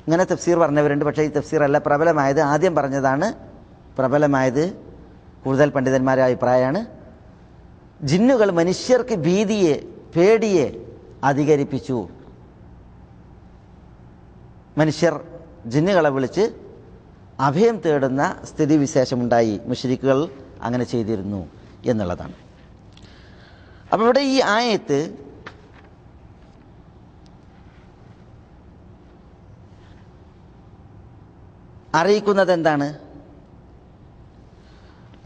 ഇങ്ങനെ തഫ്സീർ പറഞ്ഞവരുണ്ട്. പക്ഷേ ഈ തഫ്സീർ അല്ല പ്രബലമായത്. ആദ്യം പറഞ്ഞതാണ് പ്രബലമായത്. കൂടുതൽ പണ്ഡിതന്മാരുടെ അഭിപ്രായമാണ് ജിന്നുകൾ മനുഷ്യർക്ക് ഭീതിയെ, പേടിയെ അധികരിപ്പിച്ചു. മനുഷ്യർ ജിന്നുകളെ വിളിച്ച് അഭയം തേടുന്ന സ്ഥിതിവിശേഷമുണ്ടായി. മുശ്രിക്കുകൾ അങ്ങനെ ചെയ്തിരുന്നു എന്നുള്ളതാണ്. അപ്പോൾ ഇവിടെ ഈ ആയത്ത് അറിയിക്കുന്നത് എന്താണ്?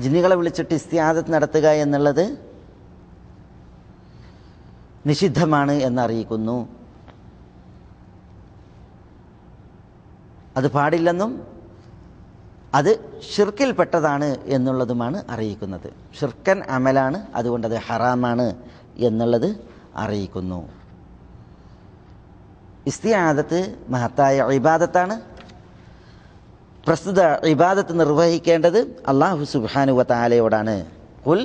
ജിന്നുകളെ വിളിച്ചിട്ട് ഇസ്തിആദത്ത് നടത്തുക എന്നുള്ളത് നിഷിദ്ധമാണ് എന്നറിയിക്കുന്നു. അത് പാടില്ലെന്നും അത് ഷിർക്കിൽപ്പെട്ടതാണ് എന്നുള്ളതുമാണ് അറിയിക്കുന്നത്. ഷിർക്കൻ അമലാണ്, അതുകൊണ്ടത് ഹറാമാണ് എന്നുള്ളത് അറിയിക്കുന്നു. ഇസ്തിആദത്ത് മഹത്തായ ഇബാദത്താണ്. പ്രസ്തുത ഇബാദത്ത് നിർവഹിക്കേണ്ടത് അല്ലാഹു സുബ്ഹാനഹു വ തആലയോടാണ്. ഖുൽ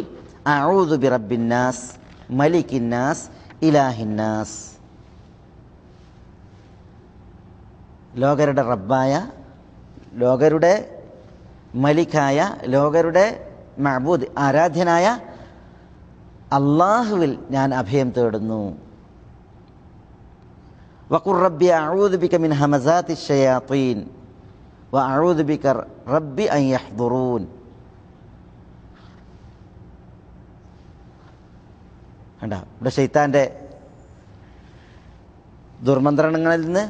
അഊദു ബിറബ്ബിന്നാസ് മലിക്കിന്നാസ് ഇലാഹിന്നാസ്. ലോകരുടെ റബ്ബായ, ലോകരുടെ മലിക്കായ, ലോകരുടെ മഅബൂദ് ആരാധ്യനായ അല്ലാഹുവിൽ ഞാൻ അഭയം തേടുന്നു. വഖുർ റബ്ബി അഊദു ബിക മിൻ ഹമസാത്തി ശയാത്തീൻ വഅഊദു ബിക റബ്ബി അൻ യഹ്ദുറൂൻ. ഇവിടെ ശൈത്താൻ്റെ ദുർമന്ത്രണങ്ങളിൽ നിന്ന്,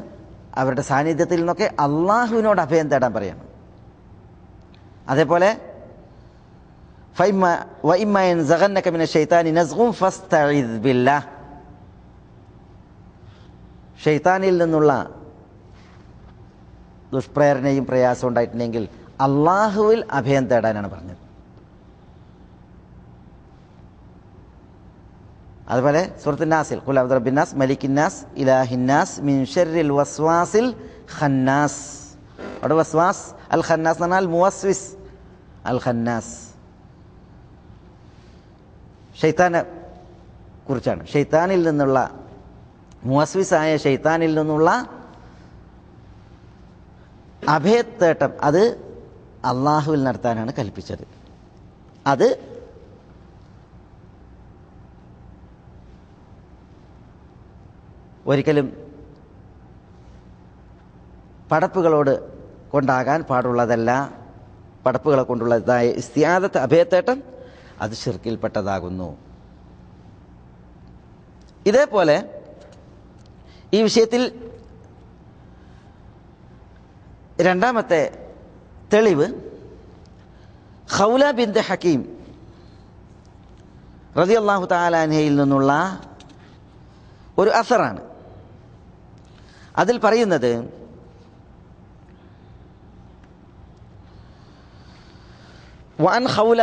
അവരുടെ സാന്നിധ്യത്തിൽ നിന്നൊക്കെ അള്ളാഹുവിനോട് അഭയം തേടാൻ പറയണം. അതേപോലെ ഷൈത്താനിൽ നിന്നുള്ള ദുഷ്പ്രേരണയും പ്രയാസം ഉണ്ടായിട്ടുണ്ടെങ്കിൽ അള്ളാഹുവിൽ അഭയം തേടാനാണ് പറഞ്ഞത്. അതുപോലെ സൂറത്തുൻ നാസിൽ ഖുൽ അഊദു ബിറബ്ബിന്നാസ് മലിക്കിന്നാസ് ഇലാഹിന്നാസ് മിൻ ശർരിൽ വസ്വാസിൽ ഖന്നാസ്. അവിടെ വസ്വാസ് അൽ ഖന്നാസ് എന്ന് പറഞ്ഞാൽ മുവസ്വിസ് അൽ ഖന്നാസ്, ഷൈത്താനെ കുറിച്ചാണ്. ഷൈത്താനിൽ നിന്നുള്ള മുവസ്വിസായ ഷൈത്താനിൽ നിന്നുള്ള അഭയത്തേട്ടം അത് അള്ളാഹുവിൽ നടത്താനാണ് കൽപ്പിച്ചത്. അത് ഒരിക്കലും പടപ്പുകളോട് കൊണ്ടാകാൻ പാടുള്ളതല്ല. പടപ്പുകളെ കൊണ്ടുള്ളതായ ഇസ്തിആദത്ത് അഭയത്തേട്ടം അത് ശിർക്കിൽപ്പെട്ടതാകുന്നു. ഇതേപോലെ ഈ വിഷയത്തിൽ രണ്ടാമത്തെ തെളിവ് ഖൗല ബിൻത് ഹക്കീം റളിയല്ലാഹു തആല അൻഹയിൽ നിന്നുള്ള ഒരു അസറാണ്. അതിൽ പറയുന്നത് വഅൻ ഖൗല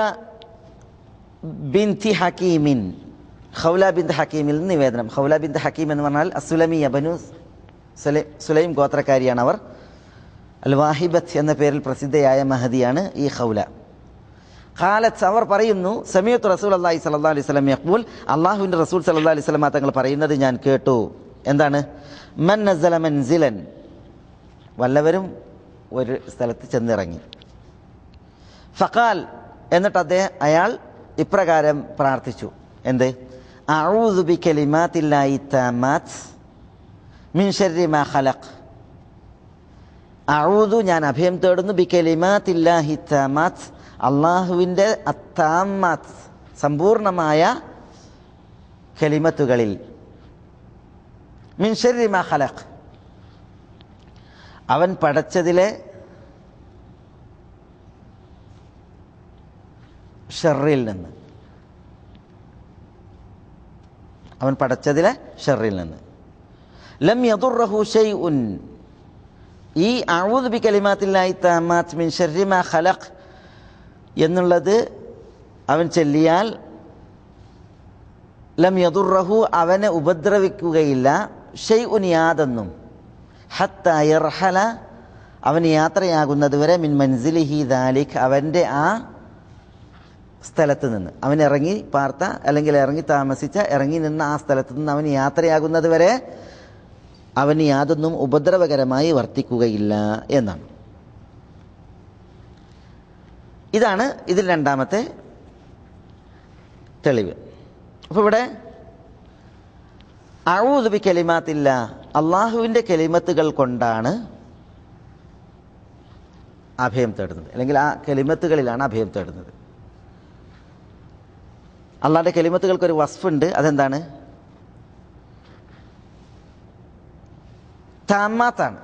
ബിൻതി ഹക്കീമിൻ, ഖൗല ബിൻത് ഹക്കീമിൽ നിന്ന് നിവേദനം. ഖൗല ബിൻത് ഹക്കീം എന്ന് പറഞ്ഞാൽ അസ്സുലമിയ ബനു സുലൈം ഗോത്രക്കാരിയാണ് അവർ. അൽ വാഹിബത്ത് എന്ന പേരിൽ പ്രസിദ്ധയായ മഹദിയാണ് ഈ ഖൗല. ഖാലത്ത് അവർ പറയുന്നു, സമീഅത്തു റസൂലുള്ളാഹി സ്വല്ലല്ലാഹു അലൈഹി വസല്ലം യഖൂൽ, അല്ലാഹുവിൻ്റെ റസൂൽ സ്വല്ലല്ലാഹു അലൈഹി വസല്ലം തങ്ങൾ പറയുന്നത് ഞാൻ കേട്ടു. എന്താണ്? മൻ നസല മൻസിലൻ, വല്ലവരും ഒരു സ്ഥലത്ത് ചെന്നിറങ്ങി. ഫഖാൽ, എന്നിട്ട് അയാൾ ഇപ്രകാരം പ്രാർത്ഥിച്ചു. എന്ത്? അഊദു ബികലിമാത്തില്ലാഹി തമ്മാത്ത് മിൻ ശർരി മാ ഖലഖ്. അഊദു, ഞാൻ അഭയം തേടുന്നു, ബികലിമാത്തില്ലാഹി തമ്മാത്ത്, അള്ളാഹുവിൻ്റെ അത്താമാത്ത് സമ്പൂർണമായ കലിമത്തുകളിൽ, മിൻ ശർരി മാ ഖലഖ്, അവൻ പടച്ചതിലെ ഷർറിൽ നിന്ന്, അവൻ പടച്ചതിലെ ഷർറിൽ നിന്ന്. ലം യദുർറഹു ഷൈഉൻ, ഈ അഊദു ബികലിമാത്തില്ലാഹി തമ്മാത്ത് മിൻ ശർരി മാ ഖലഖ് എന്നുള്ളത് അവൻ ചൊല്ലിയാൽ ലം യദുർറഹു, അവനെ ഉപദ്രവിക്കുകയില്ല, ഷൈഉൻ, യാതൊന്നും, ഹത്താ യർഹല, അവൻ യാത്രയാകുന്നതുവരെ, മിൻ മൻസിലിഹി ദാലിക്, അവൻ്റെ ആ സ്ഥലത്ത് നിന്ന്, അവൻ ഇറങ്ങി പാർത്ത അല്ലെങ്കിൽ ഇറങ്ങി താമസിച്ച ഇറങ്ങി നിന്ന ആ സ്ഥലത്ത് നിന്ന് അവൻ യാത്രയാകുന്നത് വരെ അവന് യാതൊന്നും ഉപദ്രവകരമായി വർത്തിക്കുകയില്ല എന്നാണ്. ഇതാണ് ഇതിൽ രണ്ടാമത്തെ തെളിവ്. അപ്പോൾ ഇവിടെ അഊദു ബികലിമാത്തില്ല, അള്ളാഹുവിൻ്റെ കലിമത്തുകൾ കൊണ്ടാണ് അഭയം തേടുന്നത്, അല്ലെങ്കിൽ ആ കലിമത്തുകളിലാണ് അഭയം തേടുന്നത്. അള്ളാഹുവിൻ്റെ കലിമത്തുകൾക്കൊരു വസ്ഫുണ്ട്. അതെന്താണ്? താമാത്താണ്,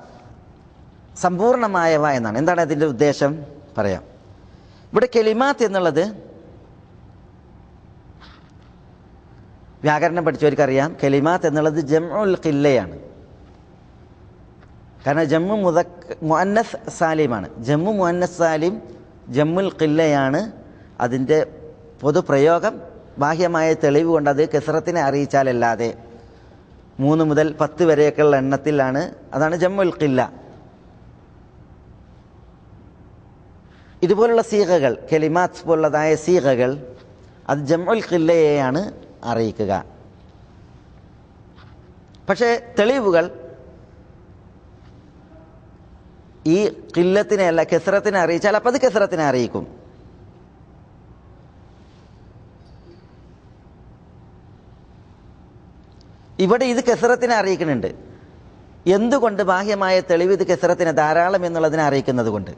സമ്പൂർണമായവ എന്നാണ്. എന്താണ് അതിൻ്റെ ഉദ്ദേശം? പറയാം. ഇവിടെ കലിമാത്ത് എന്നുള്ളത് വ്യാകരണം പഠിച്ചവർക്കറിയാം, കലിമാത്ത് എന്നുള്ളത് ജംഉൽ ഖില്ലയാണ്. കാരണം ജമ്മു മുഅന്നസ് സാലിമാണ്. ജമ്മു മുഅന്നസ് സാലിം ജമ്മുൽ ഖില്ലയാണ് അതിൻ്റെ പൊതുപ്രയോഗം. ബാഹ്യമായ തെളിവ് കൊണ്ട് അത് കസറത്തിനെ അറിയിച്ചാലല്ലാതെ 3 മുതൽ 10 വരെയൊക്കെയുള്ള എണ്ണത്തിലാണ്. അതാണ് ജമ്മുൽ ഖില്ല. ഇതുപോലുള്ള സീഗകൾ, കലിമാത്ത് പോലുള്ളതായ സീഗകൾ, അത് ജംഉൽ ഖില്ലയെയാണ് അറിയിക്കുക. പക്ഷേ തെളിവുകൾ ഈ ഖില്ലത്തിനെ അല്ല കസറത്തിനെ അറിയിച്ചാൽ അപ്പം അത് കസറത്തിനെ അറിയിക്കും. ഇവിടെ ഇത് കസറത്തിനെ അറിയിക്കുന്നുണ്ട്. എന്തുകൊണ്ട്? ബാഹ്യമായ തെളിവ് ഇത് കസറത്തിനെ ധാരാളം എന്നുള്ളതിനെ അറിയിക്കുന്നത് കൊണ്ട്.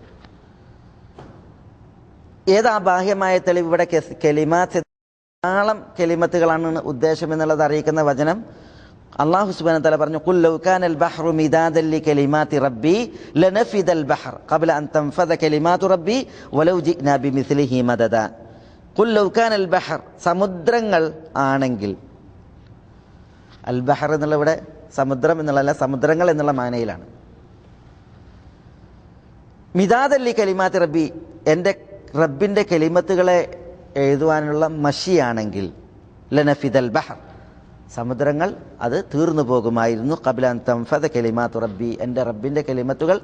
ഏതാ ബാഹ്യമായ തെളിവ്? ഇവിടെ കലിമാത്ത് ധാരാളം കലിമത്തുകളാണ് ഉദ്ദേശം എന്നുള്ളത് അറിയിക്കുന്ന വചനം അല്ലാഹു സുബ്ഹാനഹു വ തആല പറഞ്ഞു, ഖുൽ ലൗ കാനൽ ബഹ്റു മിദാദൻ ലികലിമാതി റബ്ബി ലനഫിദൽ ബഹർ ഖബ്ല അൻ തൻഫദ കലിമാതു റബ്ബി വലൗ ജിഅ്നാ ബിമിസ്ലിഹി മദദ. ഖുൽ ലൗ കാനൽ ബഹർ, സമുദ്രങ്ങൾ ആണെങ്കിൽ, അൽ ബഹർ എന്നുള്ള ഇവിടെ സമുദ്രം എന്നുള്ളതല്ല, സമുദ്രങ്ങൾ എന്നുള്ള മാനയിലാണ്. മിദാദല്ലി കലിമാത്തി റബ്ബി, എൻ്റെ റബ്ബിൻ്റെ കലിമത്തുകളെ എഴുതുവാനുള്ള മഷിയാണെങ്കിൽ ലനഫിദൽ ബഹർ, സമുദ്രങ്ങൾ അത് തീർന്നു പോകുമായിരുന്നു. ഖബ്ല അൻ തൻഫദ കലിമാത്തു റബ്ബി, എൻ്റെ റബ്ബിൻ്റെ കലിമത്തുകൾ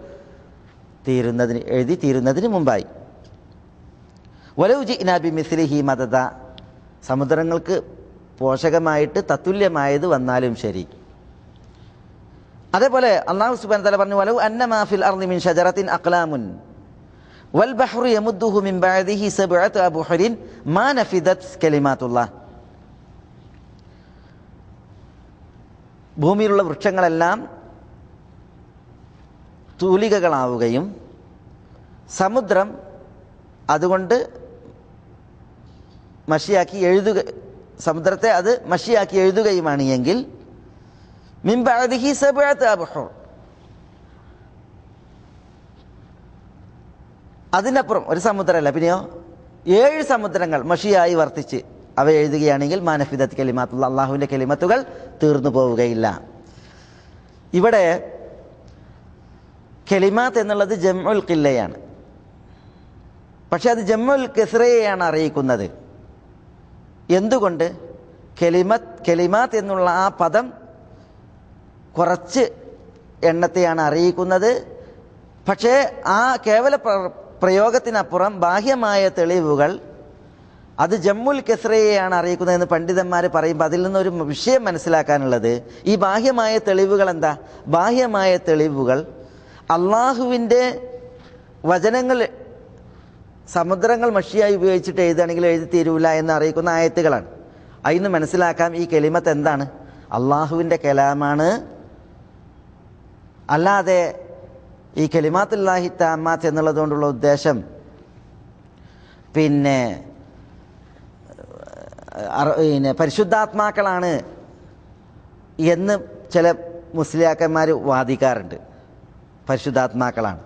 എഴുതി തീരുന്നതിന് മുമ്പായി. വലൗ ജിഅ്നാ ബിമിസ്ലിഹി മദദ, സമുദ്രങ്ങൾക്ക് പോഷകമായിട്ട് തത്തുല്യമായത് വന്നാലും ശരി. അതേപോലെ അല്ലാഹു സുബ്ഹാനഹു വ തആല പറഞ്ഞു, വലൗ അന്നമാ ഫിൽ അർളി മിൻ ഷജറത്തിൻ അഖ്ലാമുൻ വൽ ബഹ്റു യമുദ്ദുഹു മിൻ ബഅദിഹി സബ്അതു അബ്ഹുരിൻ മാ നഫിദത് കലിമാത്തുല്ലാഹ്. ഭൂമിയിലുള്ള വൃക്ഷങ്ങളെല്ലാം തൂലികകളാവുകയും സമുദ്രം അതുകൊണ്ട് സമുദ്രത്തെ അത് മഷിയാക്കി എഴുതുകയുമാണ് എങ്കിൽ മിൻ ബഅദിഹി സബ്അതു അബ്ഹുർ, അതിനപ്പുറം ഒരു സമുദ്രമല്ല, പിന്നെയോ 7 സമുദ്രങ്ങൾ മഷിയായി വർത്തിച്ച് അവ എഴുതുകയാണെങ്കിൽ മാനഫിദത്ത് കലിമാത്തുള്ള, അള്ളാഹുവിൻ്റെ കലിമത്തുകൾ തീർന്നു പോവുകയില്ല. ഇവിടെ കലിമാത്ത് എന്നുള്ളത് ജംഉൽ ഖില്ലയാണ്. പക്ഷെ അത് ജംഉൽ കസ്റയെയാണ് അറിയിക്കുന്നത്. എന്തുകൊണ്ട്? കലിമാത്ത് എന്നുള്ള ആ പദം കുറച്ച് എണ്ണത്തെയാണ് അറിയിക്കുന്നത്. പക്ഷേ ആ കേവല പ്രയോഗത്തിനപ്പുറം ബാഹ്യമായ തെളിവുകൾ അത് ജമ്മുൽ കസ്റയെയാണ് അറിയിക്കുന്നതെന്ന് പണ്ഡിതന്മാർ പറയുമ്പോൾ അതിൽ നിന്നൊരു വിഷയം മനസ്സിലാക്കാനുള്ളത്, ഈ ബാഹ്യമായ തെളിവുകൾ എന്താ? ബാഹ്യമായ തെളിവുകൾ അള്ളാഹുവിൻ്റെ വചനങ്ങൾ സമുദ്രങ്ങൾ മഷിയായി ഉപയോഗിച്ചിട്ട് എഴുതുകയാണെങ്കിൽ എഴുതി തീരൂല എന്ന് അറിയിക്കുന്ന ആയത്തുകളാണ്. അതിന് മനസ്സിലാക്കാം ഈ കലിമത്ത് എന്താണ്? അള്ളാഹുവിൻ്റെ കലാമാണ്. അല്ലാതെ ഈ കലിമാത്തുല്ലാഹി താമ്മാത്ത് എന്നുള്ളതുകൊണ്ടുള്ള ഉദ്ദേശം പിന്നെ പരിശുദ്ധാത്മാക്കളാണ് എന്ന് ചില മുസ്ലിയാക്കന്മാർ വാദിക്കാറുണ്ട്. പരിശുദ്ധാത്മാക്കളാണ്,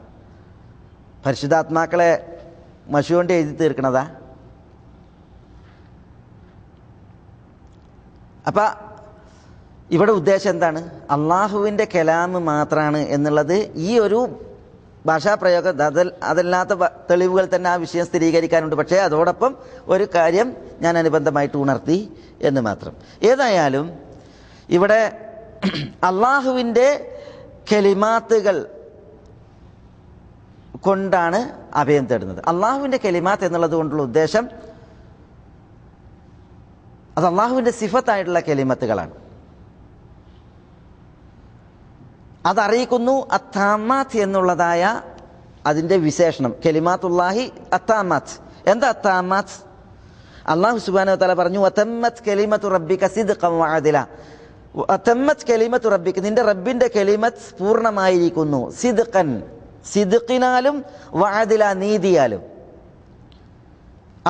പരിശുദ്ധാത്മാക്കളെ മഷി കൊണ്ട് എഴുതി തീർക്കണതാ. അപ്പം ഇവിടെ ഉദ്ദേശം എന്താണ്? അള്ളാഹുവിൻ്റെ കലാം മാത്രമാണ് എന്നുള്ളത്. ഈ ഒരു ഭാഷാപ്രയോഗം അതല്ലാത്ത തെളിവുകൾ തന്നെ ആ വിഷയം സ്ഥിരീകരിക്കാനുണ്ട്. പക്ഷേ അതോടൊപ്പം ഒരു കാര്യം ഞാൻ അനുബന്ധമായിട്ട് ഉണർത്തി എന്ന് മാത്രം. ഏതായാലും ഇവിടെ അള്ളാഹുവിൻ്റെ കലിമാത്തുകൾ കൊണ്ടാണ് അഭയം തേടുന്നത്. അള്ളാഹുവിൻ്റെ കലിമാത്ത് എന്നുള്ളത് കൊണ്ടുള്ള ഉദ്ദേശം അത് അള്ളാഹുവിൻ്റെ സിഫത്തായിട്ടുള്ള കലിമത്തുകളാണ്. അതറിയിക്കുന്നു അത്താമാത്ത് എന്നുള്ളതായ അതിൻ്റെ വിശേഷണം. കലിമാത്തുല്ലാഹി അത്താമാത്ത്. എന്താ അത്താമാത്ത്? അള്ളാഹു സുബ്ഹാനഹു വ തആല പറഞ്ഞു, വതമ്മത് കലിമത്തു റബ്ബിക സിദ്ഖൻ വഅദല. വതമ്മത് കലിമത്തു റബ്ബിക, നിന്റെ റബ്ബിൻ്റെ കലിമത്ത് പൂർണ്ണമായിരിക്കുന്നു. സിദ്ഖൻ, സിദ്ഖിനാലും വഅദല, നീതിയാലും.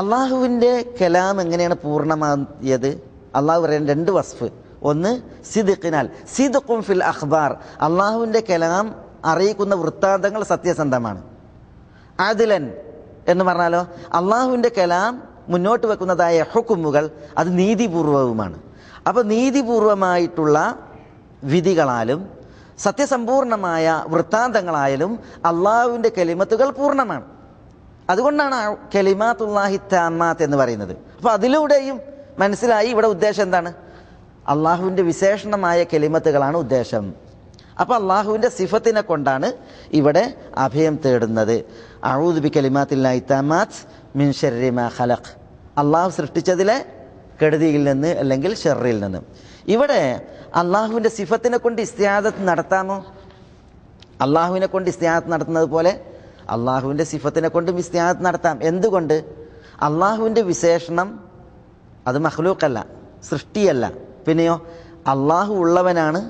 അള്ളാഹുവിൻ്റെ കലാം എങ്ങനെയാണ് പൂർണ്ണമായത്? അള്ളാഹു പറയുന്ന 2 വസ്ഫ്. ഒന്ന് സിദ്ഖിനാൽ, സിദ്ഖും ഫിൽ അഖ്ബാർ, അള്ളാഹുവിൻ്റെ കലാം അറിയിക്കുന്ന വൃത്താന്തങ്ങൾ സത്യസന്ധമാണ്. ആദിലൻ എന്ന് പറഞ്ഞാലോ അള്ളാഹുവിൻ്റെ കലാം മുന്നോട്ട് വെക്കുന്നതായ ഹുക്കുമുകൾ അത് നീതിപൂർവവുമാണ്. അപ്പോൾ നീതിപൂർവമായിട്ടുള്ള വിധികളാലും സത്യസമ്പൂർണമായ വൃത്താന്തങ്ങളായാലും അള്ളാഹുവിൻ്റെ കലിമത്തുകൾ പൂർണ്ണമാണ്. അതുകൊണ്ടാണ് കലിമാത്തുല്ലാഹി താമ്മാത്ത് എന്ന് പറയുന്നത്. അപ്പോൾ അതിലൂടെയും മനസ്സിലായി ഇവിടെ ഉദ്ദേശം എന്താണ്? അള്ളാഹുവിൻ്റെ വിശേഷണമായ കലിമത്തുകളാണ് ഉദ്ദേശം. അപ്പോൾ അള്ളാഹുവിൻ്റെ സിഫത്തിനെ കൊണ്ടാണ് ഇവിടെ അഭയം തേടുന്നത്. അഊദു ബി കലിമാത്തില്ലാഹി താമ്മാത്ത് മിൻ ശർരി മാ ഖലഖ്, അള്ളാഹു സൃഷ്ടിച്ചതിലെ കെടുതിയിൽ നിന്ന് അല്ലെങ്കിൽ ഷർറിൽ നിന്ന്. ഇവിടെ അള്ളാഹുവിൻ്റെ സിഫത്തിനെ കൊണ്ട് ഇസ്തിആദത്ത് നടത്താമോ? അള്ളാഹുവിനെ കൊണ്ട് ഇസ്തിആദത്ത് നടത്തുന്നത് പോലെ അള്ളാഹുവിൻ്റെ സിഫത്തിനെ കൊണ്ടും ഇസ്തിആദത്ത് നടത്താം. എന്തുകൊണ്ട്? അള്ളാഹുവിൻ്റെ വിശേഷണം അത് മഖ്ലൂഖല്ല, സൃഷ്ടിയല്ല. പിന്നെയോ അള്ളാഹു ഉള്ളവനാണ്,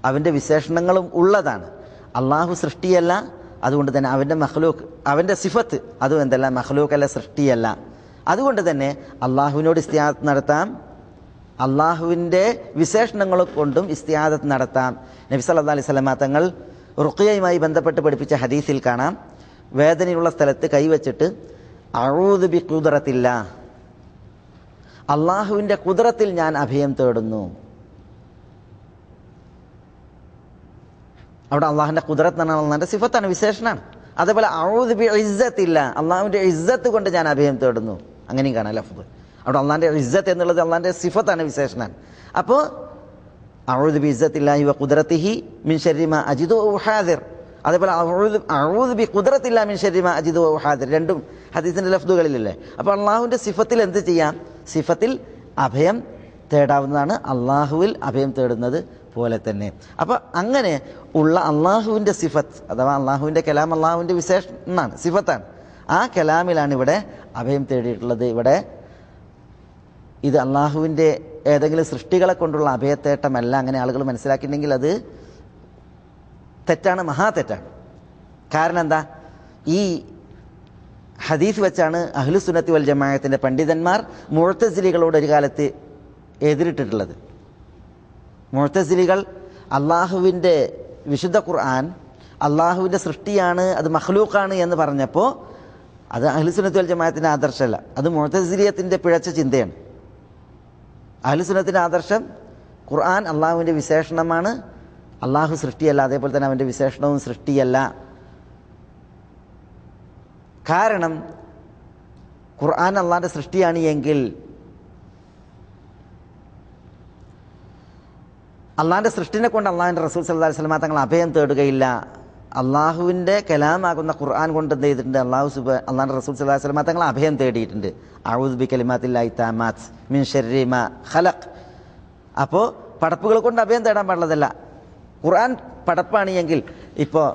അവൻ്റെ വിശേഷണങ്ങളും ഉള്ളതാണ്. അള്ളാഹു സൃഷ്ടിയല്ല, അതുകൊണ്ട് തന്നെ അവൻ്റെ മഖ്ലൂഖ്, അവൻ്റെ സിഫത്ത് അതും എന്തല്ല, മഖ്ലൂഖല്ല, സൃഷ്ടിയല്ല. അതുകൊണ്ട് തന്നെ അള്ളാഹുവിനോട് ഇസ്തിആദത്ത് നടത്താം, അള്ളാഹുവിൻ്റെ വിശേഷണങ്ങൾ കൊണ്ടും ഇസ്തിആദത്ത് നടത്താം. നബി സല്ലല്ലാഹു അലൈഹി വസല്ലം തങ്ങൾ റുഖിയയുമായി ബന്ധപ്പെട്ട് പഠിപ്പിച്ച ഹദീസിൽ കാണാം, വേദനയുള്ള സ്ഥലത്ത് കൈവച്ചിട്ട് അഊദു ബി ഖുദ്റത്തില്ലാ, അള്ളാഹുവിൻ്റെ ഖുദ്റത്തിൽ ഞാൻ അഭയം തേടുന്നു. അവിടെ അള്ളാഹുവിൻ്റെ ഖുദ്റത്ത് എന്ന് പറഞ്ഞാൽ അള്ളാഹിൻ്റെ സിഫത്താണ്, വിശേഷണമാണ്. അതേപോലെ ഔദു ബി ഇസ്സത്തില്ല, അള്ളാഹുവിൻ്റെ ഇസ്സത്ത് കൊണ്ട് ഞാൻ അഭയം തേടുന്നു, അങ്ങനെയും കാണാം ലഫ്ദ്. അവിടെ അള്ളാഹിൻ്റെ ഇസ്സത്ത് എന്നുള്ളത് അള്ളാഹിൻ്റെ സിഫത്താണ്, വിശേഷണമാണ്. അപ്പോൾ അഊദു ബി ഇസ്സത്തില്ലാഹി വ ഖുദ്റതിഹി മിൻ ശർരി മാ അജിദു വ ഉഹാദിർ, അതേപോലെ അഊദു ബി ഖുദ്റത്തില്ലാഹി മിൻ ശർരി മാ അജിദു വ ഉഹാദിർ, രണ്ടും ഹദീസിൻ്റെ ലഫ്ദുകളിലല്ലേ. അപ്പോൾ അള്ളാഹുവിൻ്റെ സിഫത്തിൽ എന്ത് ചെയ്യാം? സിഫത്തിൽ അഭയം തേടാവുന്നതാണ്, അള്ളാഹുവിൽ അഭയം തേടുന്നത് പോലെ തന്നെ. അപ്പോൾ അങ്ങനെ ഉള്ള അള്ളാഹുവിൻ്റെ സിഫത്ത് അഥവാ അള്ളാഹുവിൻ്റെ കലാം അള്ളാഹുവിൻ്റെ വിശേഷണമാണ്, സിഫത്താണ്. ആ കലാമിലാണ് ഇവിടെ അഭയം തേടിയിട്ടുള്ളത്. ഇവിടെ ഇത് അള്ളാഹുവിൻ്റെ ഏതെങ്കിലും സൃഷ്ടികളെ കൊണ്ടുള്ള അഭയത്തേട്ടമല്ല. അങ്ങനെ ആളുകൾ മനസ്സിലാക്കിയിട്ടുണ്ടെങ്കിൽ അത് തെറ്റാണ്, മഹാതെറ്റാണ്. കാരണം എന്താ? ഈ ഹദീസ് വെച്ചാണ് അഹ്ലുസുന്നത്തി വൽ ജമാഅത്തിൻ്റെ പണ്ഡിതന്മാർ മുഅ്തസിലികളോട് ഒരു കാലത്ത് എതിരിട്ടിട്ടുള്ളത്. മുഅ്തസിലികൾ അള്ളാഹുവിൻ്റെ വിശുദ്ധ ഖുർആൻ അള്ളാഹുവിൻ്റെ സൃഷ്ടിയാണ്, അത് മഖ്ലൂഖാണ് എന്ന് പറഞ്ഞപ്പോൾ അത് അഹ്ലുസുന്നത്തി വൽ ജമാഅത്തിൻ്റെ ആദർശമല്ല, അത് മുഅ്തസിലിയത്തിൻ്റെ പിഴച്ച ചിന്തയാണ്. അഹ്ലുസുന്നത്തിൻ്റെ ആദർശം ഖുർആൻ അള്ളാഹുവിൻ്റെ വിശേഷണമാണ്, അള്ളാഹു സൃഷ്ടിയല്ല, അതേപോലെ തന്നെ അവൻ്റെ വിശേഷണവും സൃഷ്ടിയല്ല. കാരണം ഖുർആൻ അള്ളാഹിൻ്റെ സൃഷ്ടിയാണ് എങ്കിൽ അള്ളാഹിൻ്റെ സൃഷ്ടിനെ കൊണ്ട് അള്ളാഹിൻ്റെ റസൂൽ സല്ലല്ലാഹു അലൈഹി വസല്ലം തങ്ങൾ അഭയം തേടുകയില്ല. അള്ളാഹുവിൻ്റെ കലാമാകുന്ന ഖുർആൻ കൊണ്ട് എന്ത് ചെയ്തിട്ടുണ്ട്? അള്ളാഹിൻ്റെ റസൂൽ സല്ലല്ലാഹു അലൈഹി വസല്ലം തങ്ങൾ അഭയം തേടിയിട്ടുണ്ട്. അഊദു ബി കലിമാത്തില്ലാഹി താമ്മാത്ത് മിൻ ശർരി മാ ഖലഖ്. അപ്പോൾ പടപ്പുകൾ കൊണ്ട് അഭയം തേടാൻ പാടുള്ളതല്ല. ഖുർആൻ പടപ്പാണ് എങ്കിൽ ഇപ്പോൾ